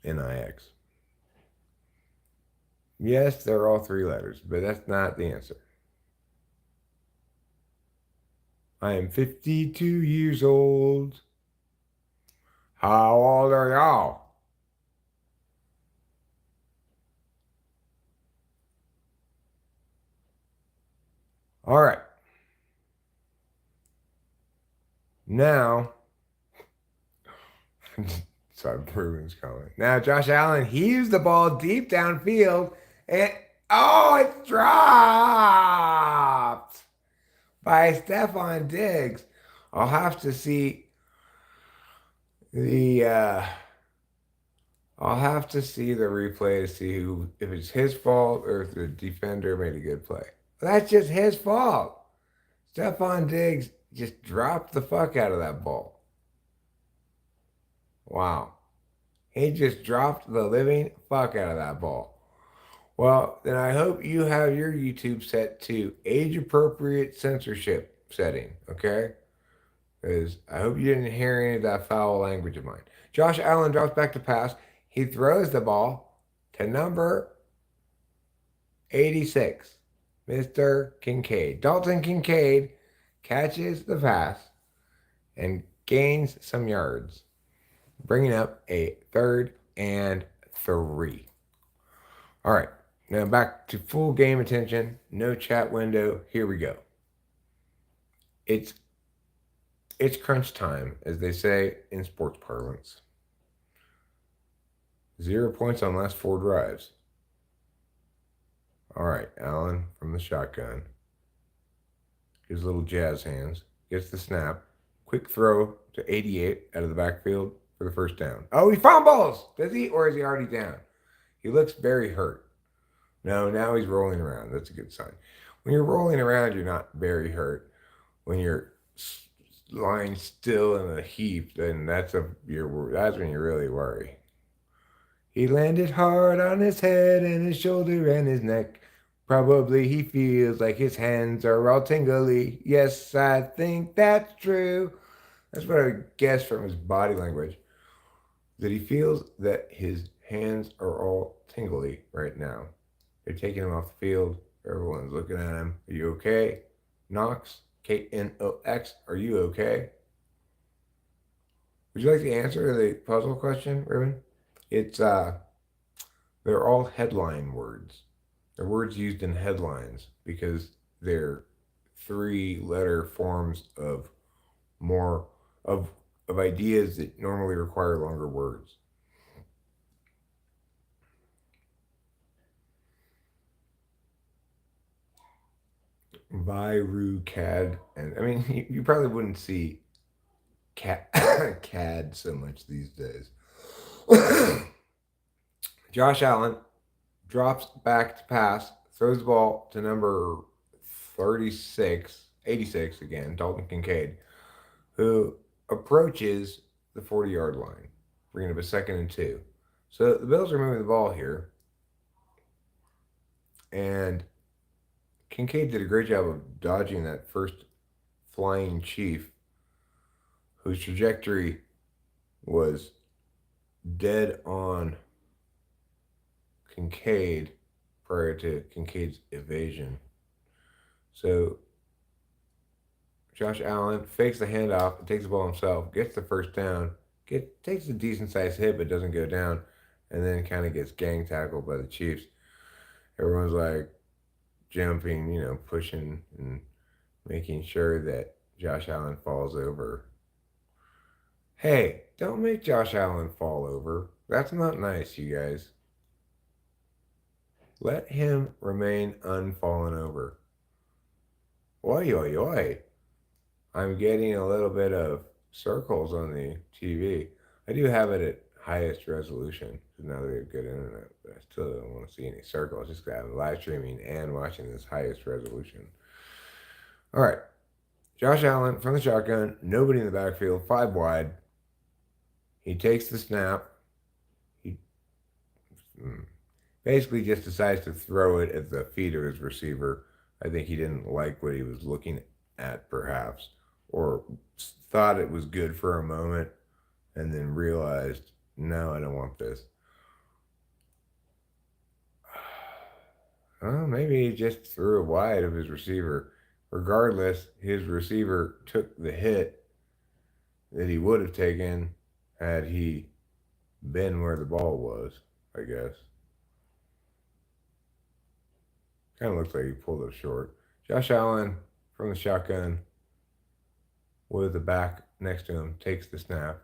Nix. Yes, they're all 3 letters, but that's not the answer. I am 52 years old. How old are y'all? All right. Now, sorry, Ruben's coming. Now, Josh Allen heaves the ball deep downfield, and oh, it's dropped by Stephon Diggs. I'll have to see the I'll have to see the replay to see who if it's his fault or if the defender made a good play. That's just his fault. Stephon Diggs just dropped the fuck out of that ball. Wow. He just dropped the living fuck out of that ball. Well, then I hope you have your YouTube set to age appropriate censorship setting, okay? Because I hope you didn't hear any of that foul language of mine. Josh Allen drops back to pass. He throws the ball to number 86, Mr. Kincaid. Dalton Kincaid catches the pass and gains some yards, bringing up a 3rd and 3. All right, now back to full game attention. No chat window. Here we go. It's crunch time, as they say in sports parlance. 0 points on last 4 drives. All right, Allen from the shotgun. His little jazz hands. Gets the snap. Quick throw to 88 out of the backfield for the first down. Oh, he fumbles! Does he? Or is he already down? He looks very hurt. No, now he's rolling around. That's a good sign. When you're rolling around, you're not very hurt. When you're lying still in a heap, then that's when you really worry. He landed hard on his head and his shoulder and his neck. Probably he feels like his hands are all tingly. Yes, I think that's true. That's what I guess from his body language. That he feels that his hands are all tingly right now. They're taking him off the field. Everyone's looking at him. Are you okay? Knox, Knox, are you okay? Would you like the answer to the puzzle question, Ruben? It's they're all headline words. They're words used in headlines because they're 3-letter forms of more of ideas that normally require longer words. Viru, CAD, and I mean you probably wouldn't see CAD so much these days. Josh Allen drops back to pass, throws the ball to number 86 again, Dalton Kincaid, who approaches the 40-yard line, bringing up a 2nd and 2. So the Bills are moving the ball here, and Kincaid did a great job of dodging that first flying chief, whose trajectory was dead on Kincaid prior to Kincaid's evasion. So Josh Allen fakes the handoff, takes the ball himself, gets the first down, takes a decent sized hit but doesn't go down, and then kind of gets gang tackled by the Chiefs. Everyone's like jumping, pushing and making sure that Josh Allen falls over. Hey, don't make Josh Allen fall over. That's not nice, you guys. Let him remain unfallen over. Oi, oi, oi. I'm getting a little bit of circles on the TV. I do have it at highest resolution, because now they have good internet, but I still don't want to see any circles. Just got live streaming and watching this highest resolution. All right. Josh Allen from the shotgun, nobody in the backfield, 5 wide. He takes the snap. He basically just decides to throw it at the feet of his receiver. I think he didn't like what he was looking at, perhaps, or thought it was good for a moment and then realized, no, I don't want this. Oh, maybe he just threw it wide of his receiver. Regardless, his receiver took the hit that he would have taken had he been where the ball was, I guess. Kind of looks like he pulled it short. Josh Allen from the shotgun with the back next to him takes the snap.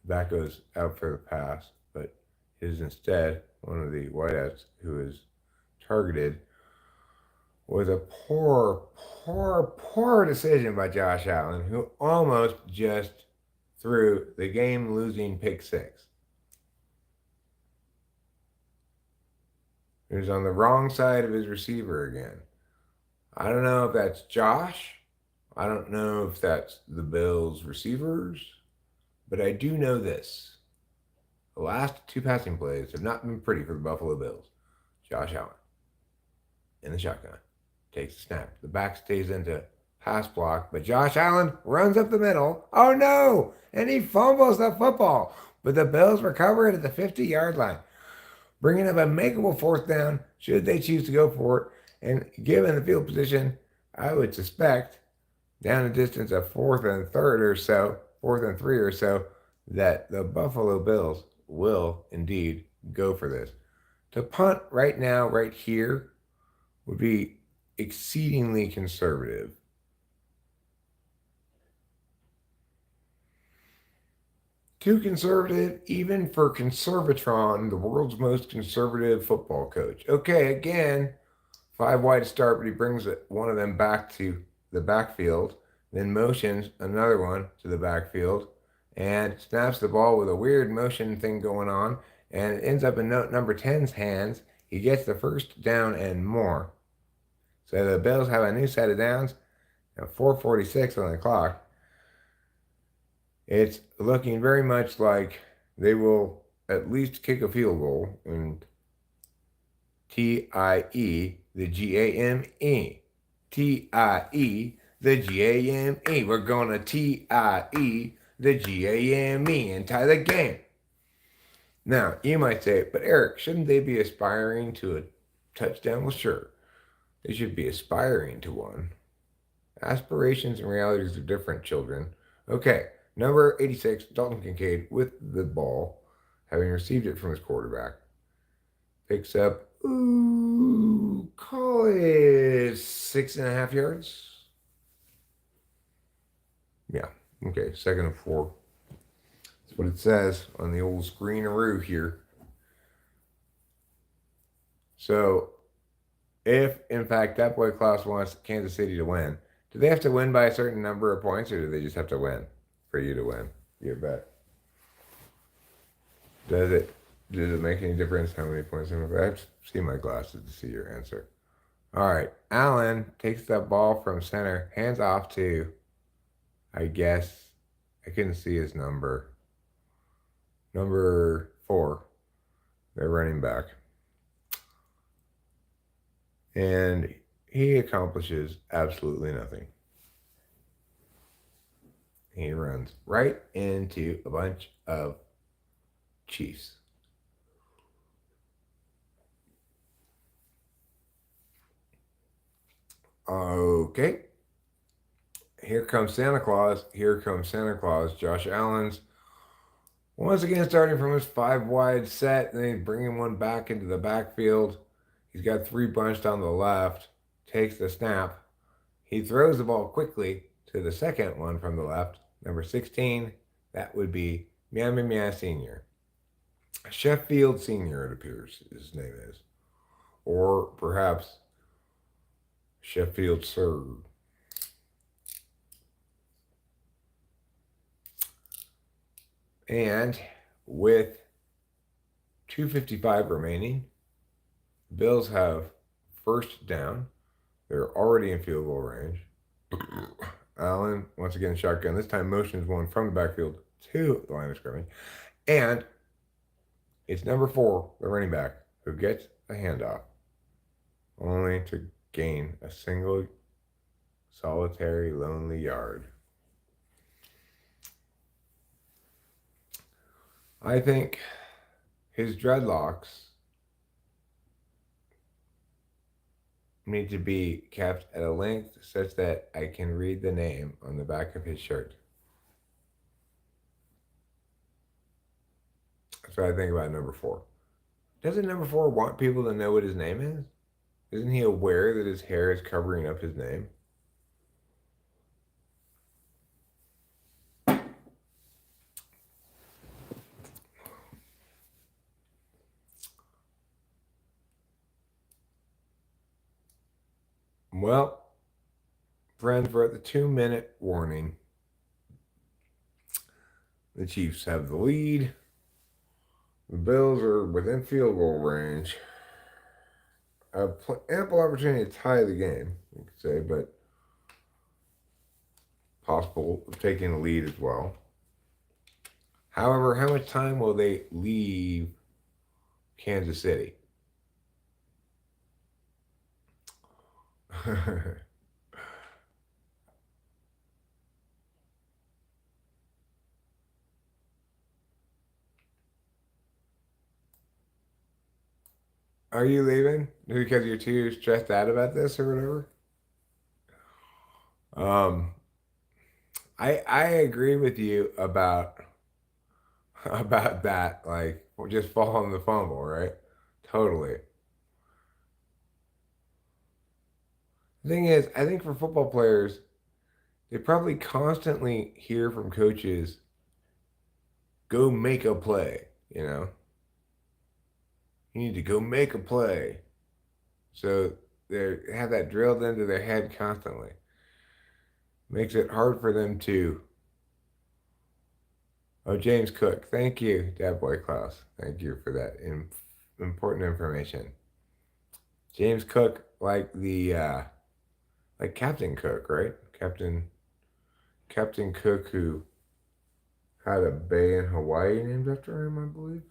The back goes out for the pass, but it is instead one of the wideouts who is targeted with a poor decision by Josh Allen, who almost just threw the game losing pick six. He was on the wrong side of his receiver again. I don't know if that's Josh. I don't know if that's the Bills receivers, but I do know this. The last two passing plays have not been pretty for the Buffalo Bills. Josh Allen in the shotgun takes the snap. The back stays into pass block, but Josh Allen runs up the middle. Oh no! And he fumbles the football. But the Bills recover it at the 50-yard line, bringing up a makeable fourth down should they choose to go for it. And given the field position, I would suspect down a distance of fourth and three or so, that the Buffalo Bills will indeed go for this. To punt right now, right here, would be exceedingly conservative. Too conservative, even for Conservatron, the world's most conservative football coach. Okay, again, 5 wide start, but he brings one of them back to the backfield, then motions another one to the backfield, and snaps the ball with a weird motion thing going on, and it ends up in number 10's hands. He gets the first down and more. So the Bills have a new set of downs, and 4:46 on the clock. It's looking very much like they will at least kick a field goal, and TIE, the GAME. TIE, the GAME. We're going to TIE, the GAME, and tie the game. Now, you might say, but Eric, shouldn't they be aspiring to a touchdown? Well, sure. They should be aspiring to one. Aspirations and realities are different, children. Okay, number 86, Dalton Kincaid with the ball, having received it from his quarterback. Picks up, call it 6.5 yards. Yeah, okay, 2nd and 4. That's what it says on the old screenaroo here. So, if in fact that boy Klaus wants Kansas City to win, do they have to win by a certain number of points, or do they just have to win for you to win? You bet. Does it make any difference how many points? I have to see my glasses to see your answer. All right, Allen takes that ball from center, hands off to, I guess, I couldn't see his number. Number 4, their running back. And he accomplishes absolutely nothing. He runs right into a bunch of Chiefs. Okay. Here comes Santa Claus. Here comes Santa Claus. Josh Allen's once again starting from his 5 wide set, and then bringing one back into the backfield. He's got 3 bunched on the left, takes the snap. He throws the ball quickly to the second one from the left, number 16. That would be Mia Sr. Sheffield Sr., it appears his name is. Or perhaps Sheffield Sir. And with 2:55 remaining, Bills have first down. They're already in field goal range. Allen, once again, shotgun. This time motions one from the backfield to the line of scrimmage. And it's number 4, the running back, who gets a handoff, only to gain a single solitary lonely yard. I think his dreadlocks need to be kept at a length such that I can read the name on the back of his shirt. That's what I think about number 4. Doesn't number 4 want people to know what his name is? Isn't he aware that his hair is covering up his name? Well, friends, we're at the 2-minute warning. The Chiefs have the lead. The Bills are within field goal range. Ample opportunity to tie the game, you could say, but possible of taking the lead as well. However, how much time will they leave Kansas City? Are you leaving because you're too stressed out about this or whatever? Um, I agree with you about that. Like, just fall on the fumble, right? Totally. The thing is, I think for football players, they probably constantly hear from coaches, "Go make a play." You need to go make a play. So they have that drilled into their head constantly. Makes it hard for them to. Oh, James Cook. Thank you, Dad Boy Klaus. Thank you for that important information. James Cook, like Captain Cook, right? Captain Cook, who had a bay in Hawaii named after him, I believe.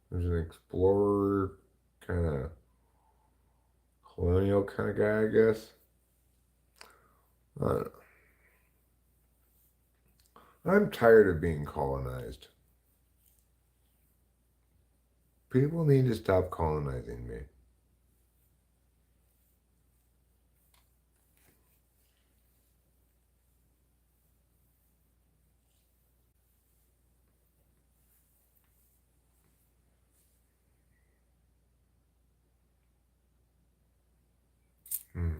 He was an explorer, kind of colonial kind of guy, I guess. I don't know. I'm tired of being colonized. People need to stop colonizing me.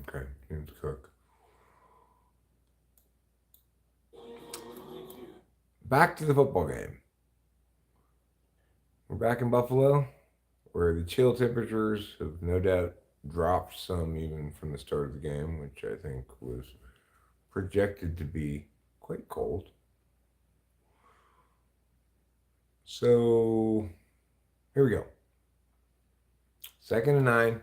Okay, James Cook. Back to the football game. We're back in Buffalo, where the chill temperatures have no doubt dropped some even from the start of the game, which I think was projected to be quite cold. So here we go. 2nd and 9.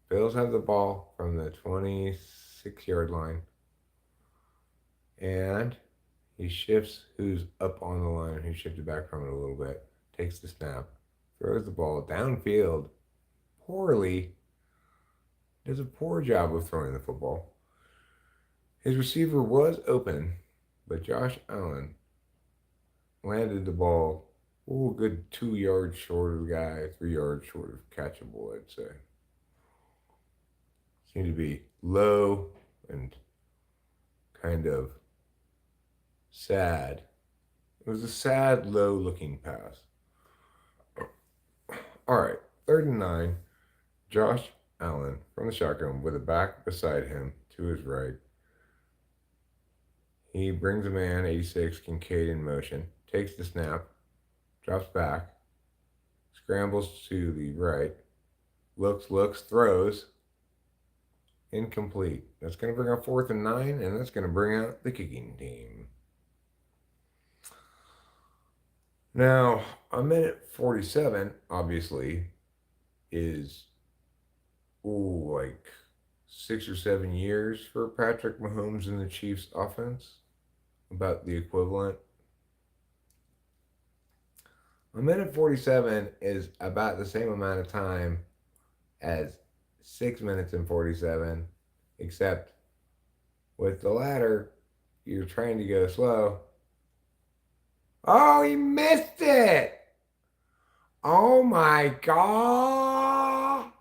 Bills have the ball from the 26-yard line. And he shifts who's up on the line. He shifted back from it a little bit. Takes the snap. Throws the ball downfield poorly. Does a poor job of throwing the football. His receiver was open, but Josh Allen landed the ball a good 2 yards short of the guy, 3 yards short of catchable, I'd say. Seemed to be low and kind of sad. It was a sad, low-looking pass. All right, 3rd and 9. Josh Allen from the shotgun with a back beside him to his right. He brings a man, 86, Kincaid in motion, takes the snap, drops back, scrambles to the right, looks, throws, incomplete. That's going to bring up 4th and 9, and that's going to bring out the kicking team. Now, a minute 47, obviously, is, like 6 or 7 years for Patrick Mahomes and the Chiefs offense. About the equivalent. A minute 47 is about the same amount of time as 6 minutes and 47, except with the latter, you're trying to go slow. Oh, he missed it! Oh my God!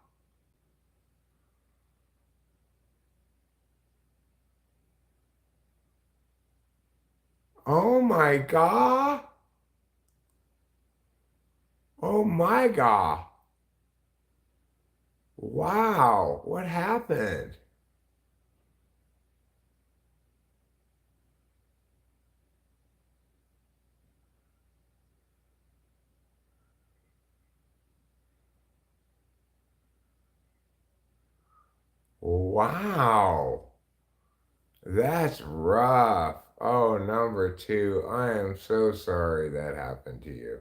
Oh my God. Oh my God. Wow. What happened? Wow. That's rough. Oh, number two. I am so sorry that happened to you.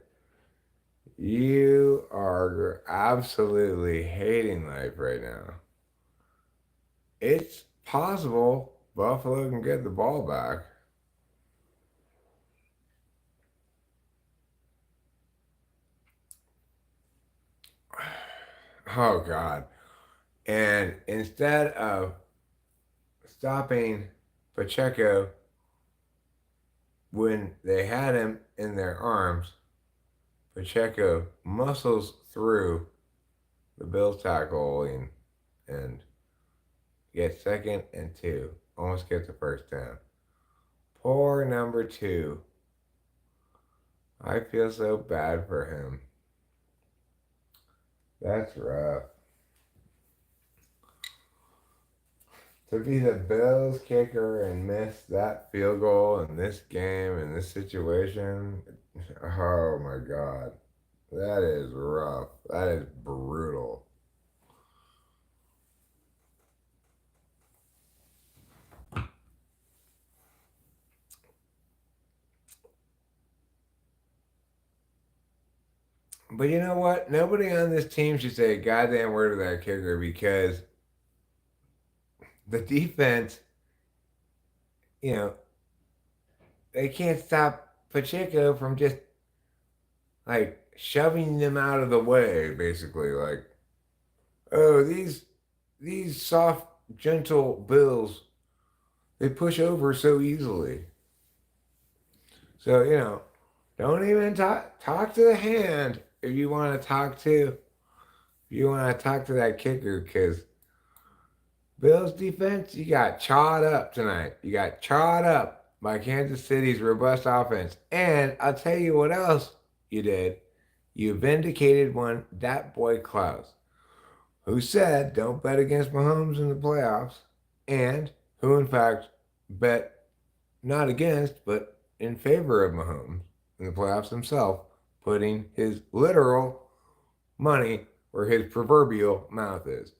You are absolutely hating life right now. It's possible Buffalo can get the ball back. Oh, God. And instead of stopping Pacheco when they had him in their arms, Pacheco muscles through the Bills tackling and gets second and two. Almost gets the first down. Poor number two. I feel so bad for him. That's rough. To be the Bills kicker and miss that field goal in this game, in this situation, oh my God. That is rough. That is brutal. But you know what? Nobody on this team should say a goddamn word to that kicker because the defense, you know, they can't stop Pacheco from just like shoving them out of the way, basically. Like, oh, these soft, gentle Bills, they push over so easily. So, don't even talk to the hand if you want to talk to that kicker, because Bills defense, you got chawed up tonight. You got chawed up by Kansas City's robust offense. And I'll tell you what else you did. You vindicated that boy Klaus, who said don't bet against Mahomes in the playoffs, and who in fact bet not against, but in favor of Mahomes in the playoffs himself, putting his literal money where his proverbial mouth is.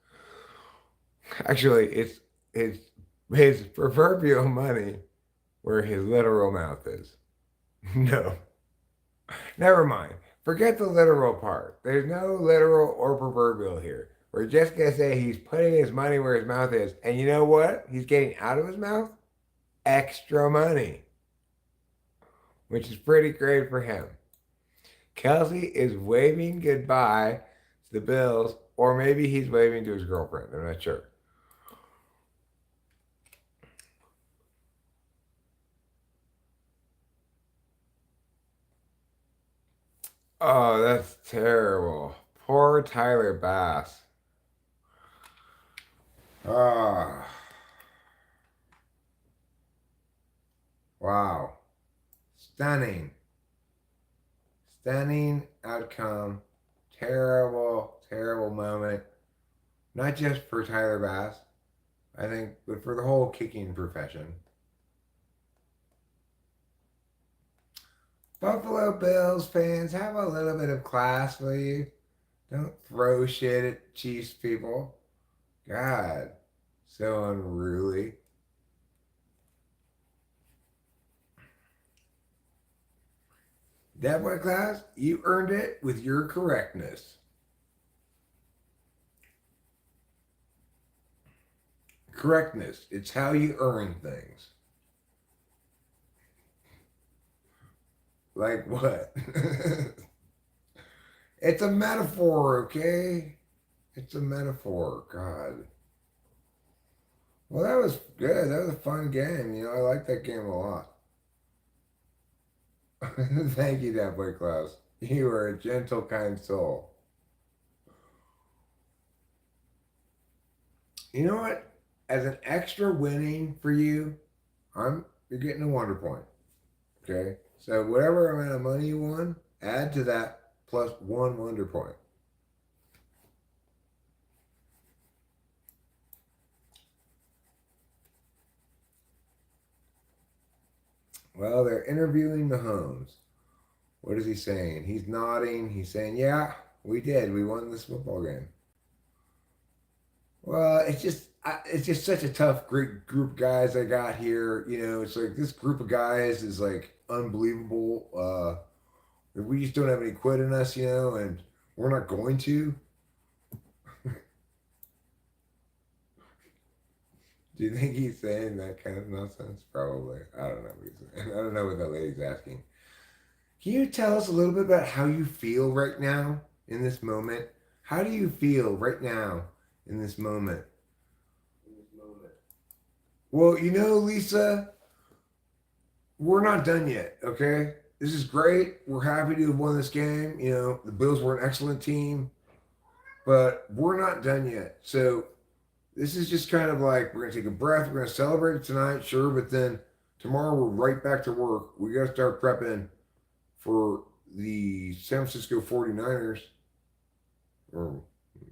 Actually, it's his proverbial money where his literal mouth is. No, never mind. Forget the literal part. There's no literal or proverbial here. We're just going to say he's putting his money where his mouth is. And you know what? He's getting out of his mouth extra money, which is pretty great for him. Kelsey is waving goodbye to the Bills, or maybe he's waving to his girlfriend. I'm not sure. Oh, that's terrible. Poor Tyler Bass. Ah, wow. Stunning. Stunning outcome. Terrible, terrible moment. Not just for Tyler Bass, I think, but for the whole kicking profession. Buffalo Bills fans, have a little bit of class, will you? Don't throw shit at Chiefs people. God, so unruly. That boy class, you earned it with your correctness. Correctness, it's how you earn things. Like what? It's a metaphor, okay? It's a metaphor, God. Well, that was good. That was a fun game. I like that game a lot. Thank you, that boy Klaus. You are a gentle, kind soul. You know what? As an extra winning for you, you're getting a wonder point. Okay? So whatever amount of money you won, add to that plus 1 wonder point. Well, they're interviewing Mahomes. What is he saying? He's nodding. He's saying, yeah, we did. We won this football game. Well, it's just such a tough, great group of guys I got here. You know, it's like this group of guys is like unbelievable. We just don't have any quit in us, you know, and we're not going to. Do you think he's saying that kind of nonsense? Probably. I don't know what he's saying. I don't know what that lady's asking. Can you tell us a little bit about how you feel right now in this moment? How do you feel right now in this moment? Well, you know, Lisa, we're not done yet, okay? This is great. We're happy to have won this game. You know, the Bills were an excellent team, but we're not done yet. So this is just kind of like we're going to take a breath. We're going to celebrate tonight, sure, but then tomorrow we're right back to work. We got to start prepping for the San Francisco 49ers. Or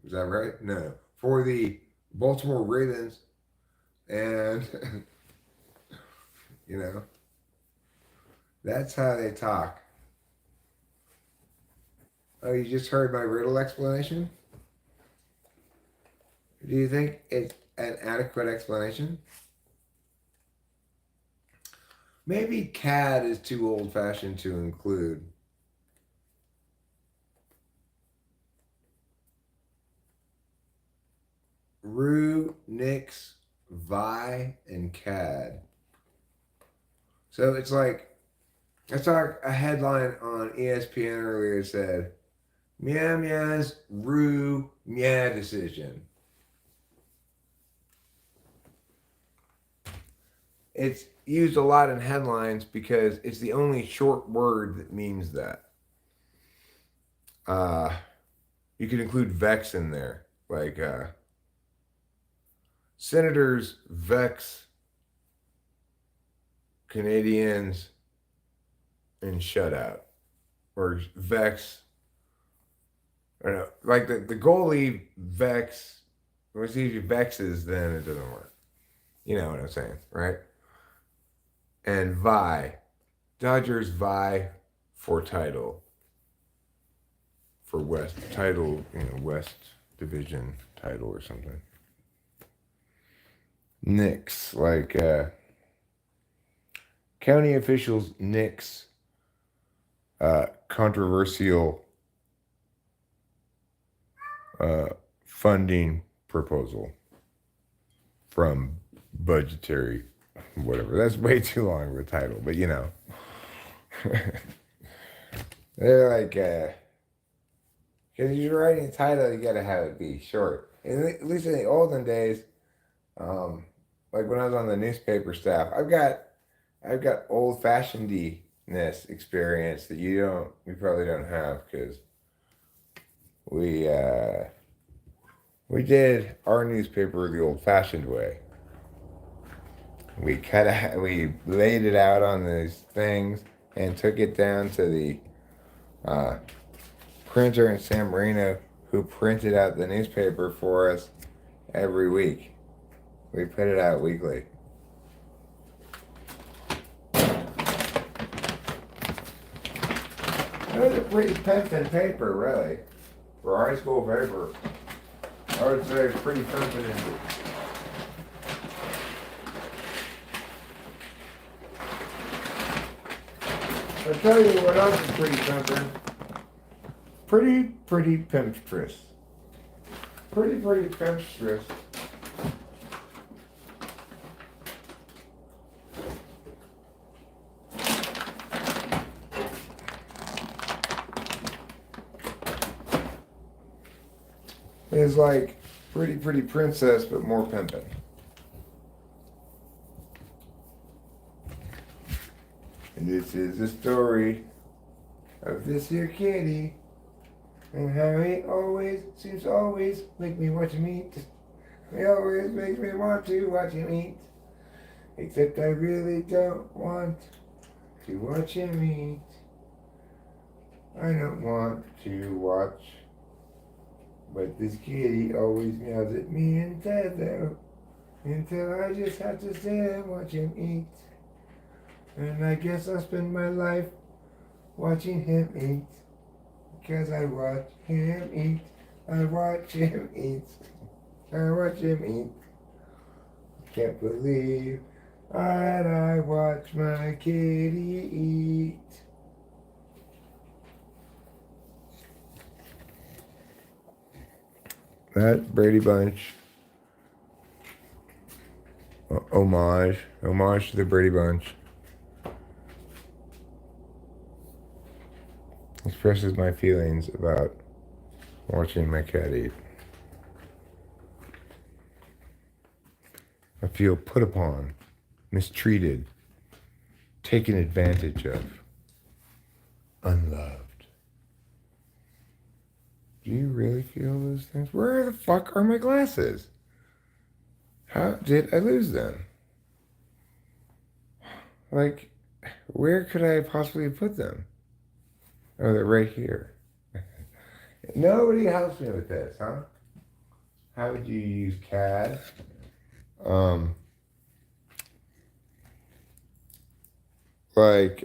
is that right? No. For the Baltimore Ravens. And, you know, that's how they talk. Oh, you just heard my riddle explanation? Do you think it's an adequate explanation? Maybe CAD is too old-fashioned to include. Rue, Nix, Vi, and CAD. So it's like, I saw a headline on ESPN earlier that said, Meow Meow's Rue Meow decision. It's used a lot in headlines because it's the only short word that means that. You could include vex in there, like senators vex Canadians in shutout, or vex. I don't know, like the goalie vex. If he vexes, then it doesn't work. You know what I'm saying, right? And vie. Dodgers vie for title. For West title, you know, West Division title or something. Nix, like county officials nix controversial funding proposal from budgetary whatever. That's way too long of a title, but you know. They're like, because you're writing a title, you gotta have it be short. And at least in the olden days, like when I was on the newspaper staff, I've got old-fashionedness experience that you probably don't have, because we did our newspaper the old-fashioned way. We laid it out on these things and took it down to the printer in San Marino, who printed out the newspaper for us every week. We put it out weekly. It was a pretty pimpin' paper, really. For high school paper. I would say it's pretty pimpin'. I'll tell you what else is pretty pimpin'. Pretty pimpstress. Pretty pimpstress. Is like pretty princess, but more pimpin'. And this is the story of this here kitty, and how he seems to always make me want to eat. He always makes me want to watch him eat. Except I really don't want to watch him eat. I don't want to watch, but this kitty always meows at me until I just have to sit and watch him eat. And I guess I'll spend my life watching him eat. Because I watch him eat. I watch him eat. I watch him eat. Can't believe that I watch my kitty eat. That's Brady Bunch. Homage to the Brady Bunch. Expresses my feelings about watching my cat eat. I feel put upon, mistreated, taken advantage of, unloved. Do you really feel those things? Where the fuck are my glasses? How did I lose them? Like, where could I possibly put them? Oh, they're right here. Nobody helps me with this, huh? How would you use CAD? Like,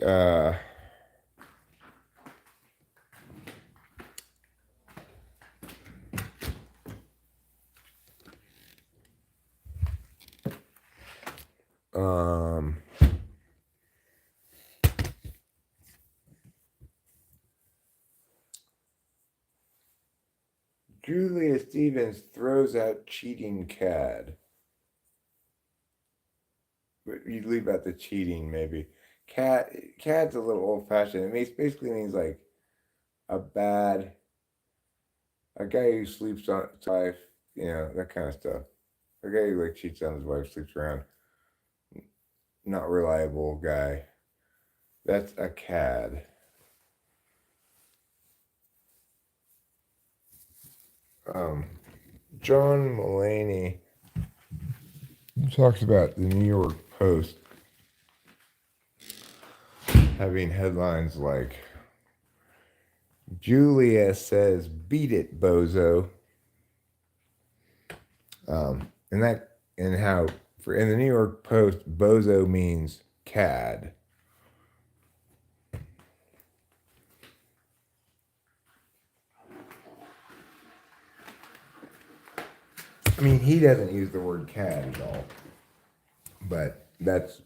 Julia Stevens throws out cheating CAD. But you leave out the cheating, maybe. CAD's a little old-fashioned. Basically means like a guy who sleeps on his wife, that kind of stuff. A guy who like cheats on his wife, sleeps around, not reliable guy. That's a CAD. John Mulaney talks about the New York Post having headlines like Julia says beat it, bozo. And how in the New York Post, bozo means cad. I mean, he doesn't use the word cad at all, but that's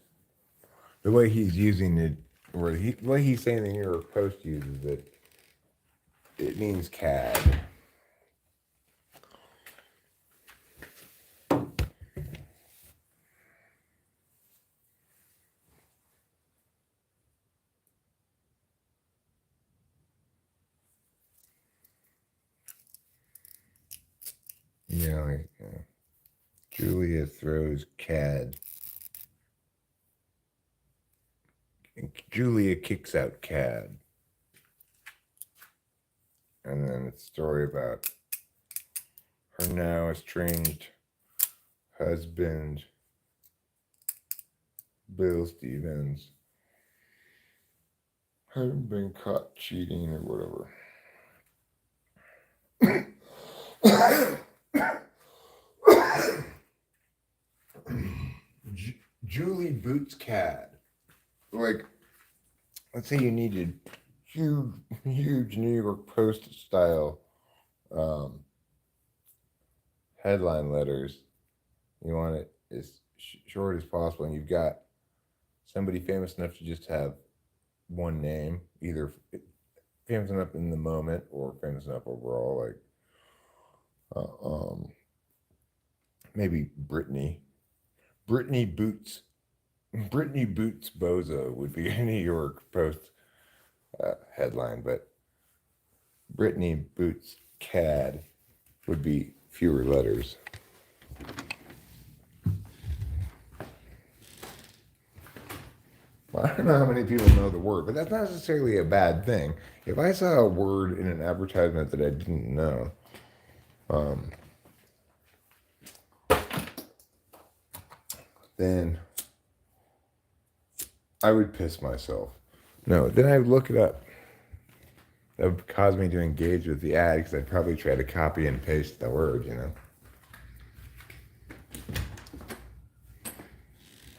the way he's using it, or the way he's saying the New York Post uses it. It means cad. Julia throws cad. Julia kicks out cad. And then it's a story about her now estranged husband, Bill Stevens, having been caught cheating or whatever. Julie boots cad. Like, let's say you needed huge New York Post style headline letters. You want it as short as possible, and you've got somebody famous enough to just have one name, either famous enough in the moment or famous enough overall, like maybe Brittany Boots Bozo would be a New York Post headline, but Brittany Boots Cad would be fewer letters. Well, I don't know how many people know the word, but that's not necessarily a bad thing. If I saw a word in an advertisement that I didn't know, then I would piss myself. No, then I would look it up. That would cause me to engage with the ad because I'd probably try to copy and paste the word, you know.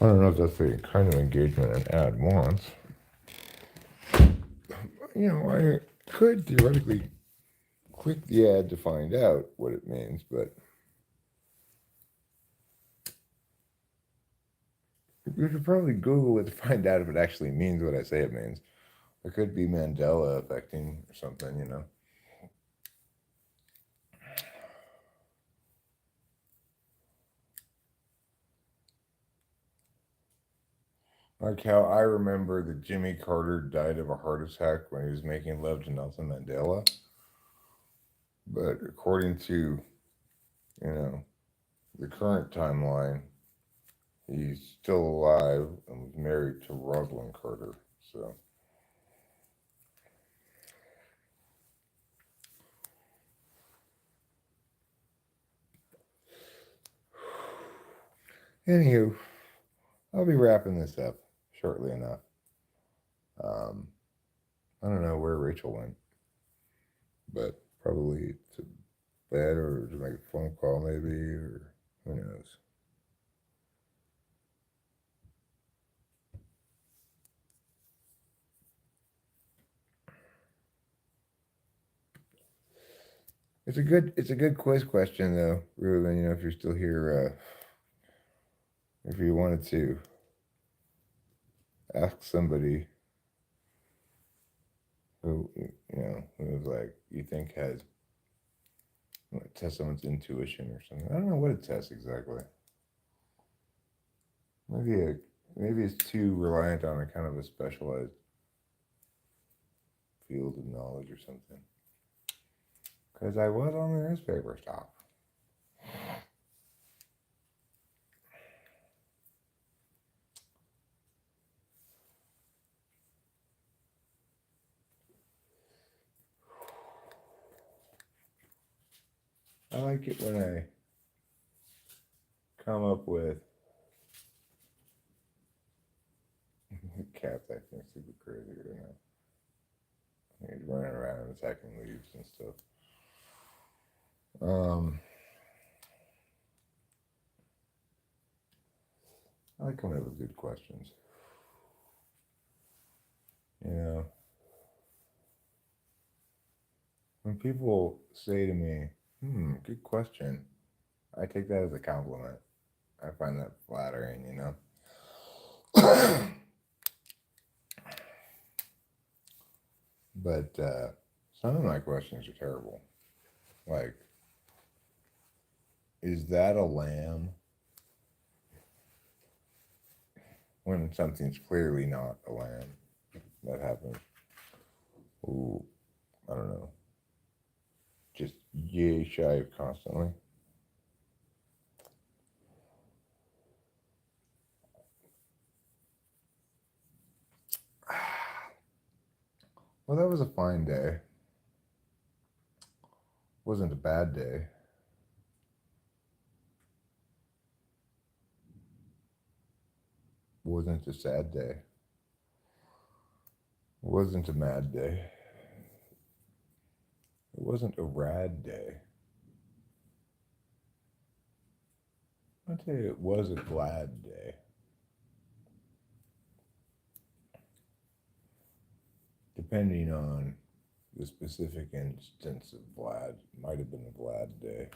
I don't know if that's the kind of engagement an ad wants. You know, I could theoretically click the ad to find out what it means, but you should probably Google it to find out if it actually means what I say it means. It could be Mandela affecting or something, you know. Like how I remember that Jimmy Carter died of a heart attack when he was making love to Nelson Mandela. But according to, you know, the current timeline, he's still alive and was married to Rosalind Carter. So, anywho, I'll be wrapping this up shortly enough. I don't know where Rachel went, but probably to bed or to make a phone call, maybe, or who knows. It's a good quiz question though, Ruben. You know, if you're still here, if you wanted to ask somebody who you know who's like you think has test someone's intuition or something. I don't know what it tests exactly. Maybe it's too reliant on a kind of a specialized field of knowledge or something. Because I was on the newspaper stop. I like it when I come up with cats acting super crazy right now. He's running around and attacking leaves and stuff. I like coming up with good questions. You know, when people say to me, good question, I take that as a compliment. I find that flattering, you know. But some of my questions are terrible. Like, is that a lamb? When something's clearly not a lamb. That happens. Ooh, I don't know. Just yay shy of constantly. Well, that was a fine day. Wasn't a bad day. Wasn't a sad day. Wasn't a mad day. It wasn't a rad day. I'd say it was a glad day. Depending on the specific instance of Vlad, it might have been a Vlad day.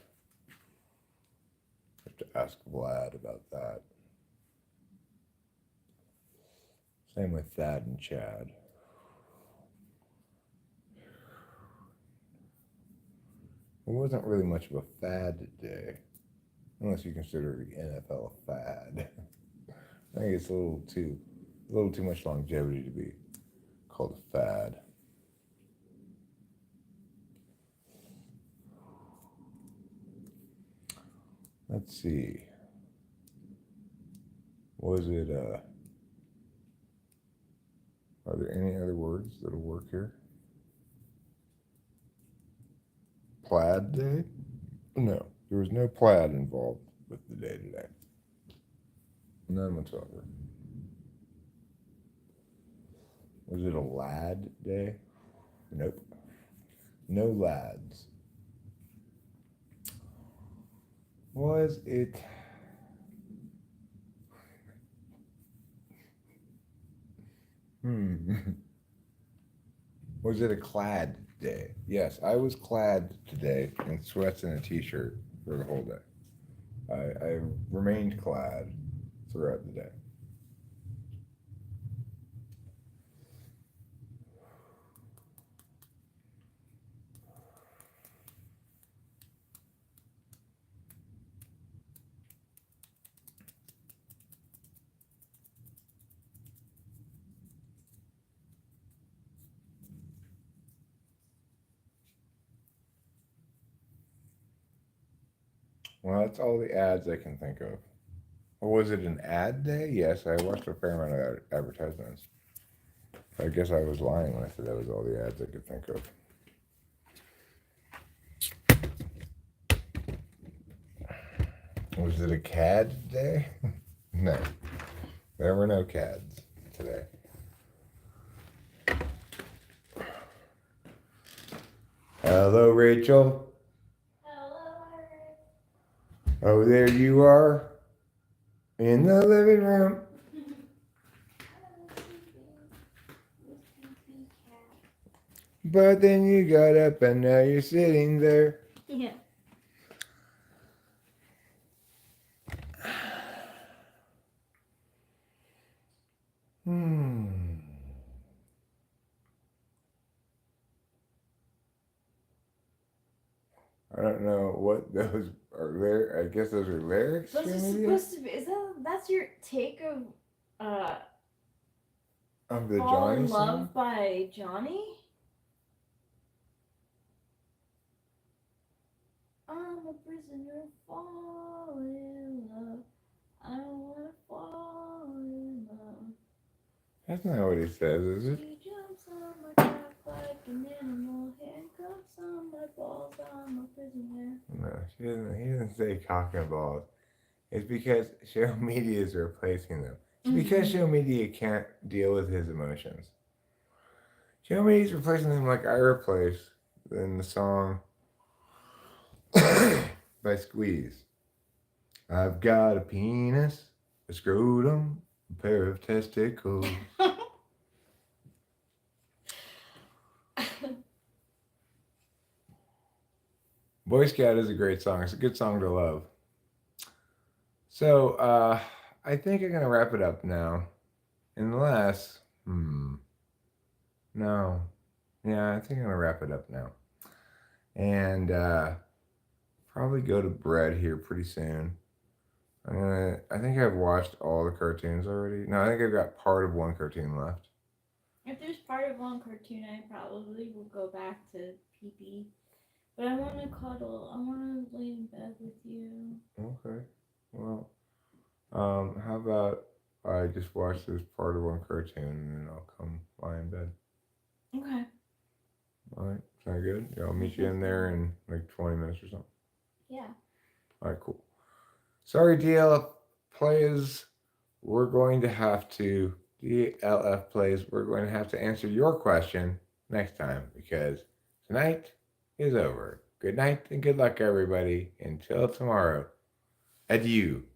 I have to ask Vlad about that. Same with Thad and Chad. It wasn't really much of a fad day, unless you consider the NFL a fad. I think it's a little too much longevity to be called a fad. Let's see. Was it are there any other words that'll work here? Plaid day? No, there was no plaid involved with the day today. None whatsoever. Was it a lad day? Nope. No lads. Was it... Was it a clad day? Yes, I was clad today in sweats and a t-shirt for the whole day. I remained clad throughout the day. Well, that's all the ads I can think of. Or was it an ad day? Yes, I watched a fair amount of advertisements. I guess I was lying when I said that was all the ads I could think of. Was it a CAD day? No, there were no CADs today. Hello, Rachel. Hello. Oh, there you are in the living room. But then you got up and now you're sitting there. Yeah. I don't know what those are there. I guess those are lyrics. Those are supposed to be. That's your take of Of the Fall Johnny in Love song? by Johnny? I'm a prisoner, fall in love. I don't wanna fall in love. That's not what he says, is it? He jumps on my back like an animal, handcuffs on my balls, I'm a prisoner. No, he doesn't say cock and balls. It's because show media is replacing them. It's because show media can't deal with his emotions. Show media is replacing them like I replaced in the song by Squeeze. I've got a penis, a scrotum, a pair of testicles. Boy Scout is a great song. It's a good song to love. So, I think I'm gonna wrap it up now. Unless, no. Yeah, I think I'm gonna wrap it up now. And probably go to bed here pretty soon. I think I've watched all the cartoons already. No, I think I've got part of one cartoon left. If there's part of one cartoon, I probably will go back to PP. But I want to cuddle. I want to lay in bed with you. Okay. Well, how about I just watch this part of one cartoon and then I'll come lie in bed. Okay. All right. Sound good? Yeah, I'll meet you in there in like 20 minutes or something. Yeah. All right, cool. Sorry, DLF players. We're going to have to answer your question next time because tonight is over. Good night and good luck, everybody. Until tomorrow. Adieu.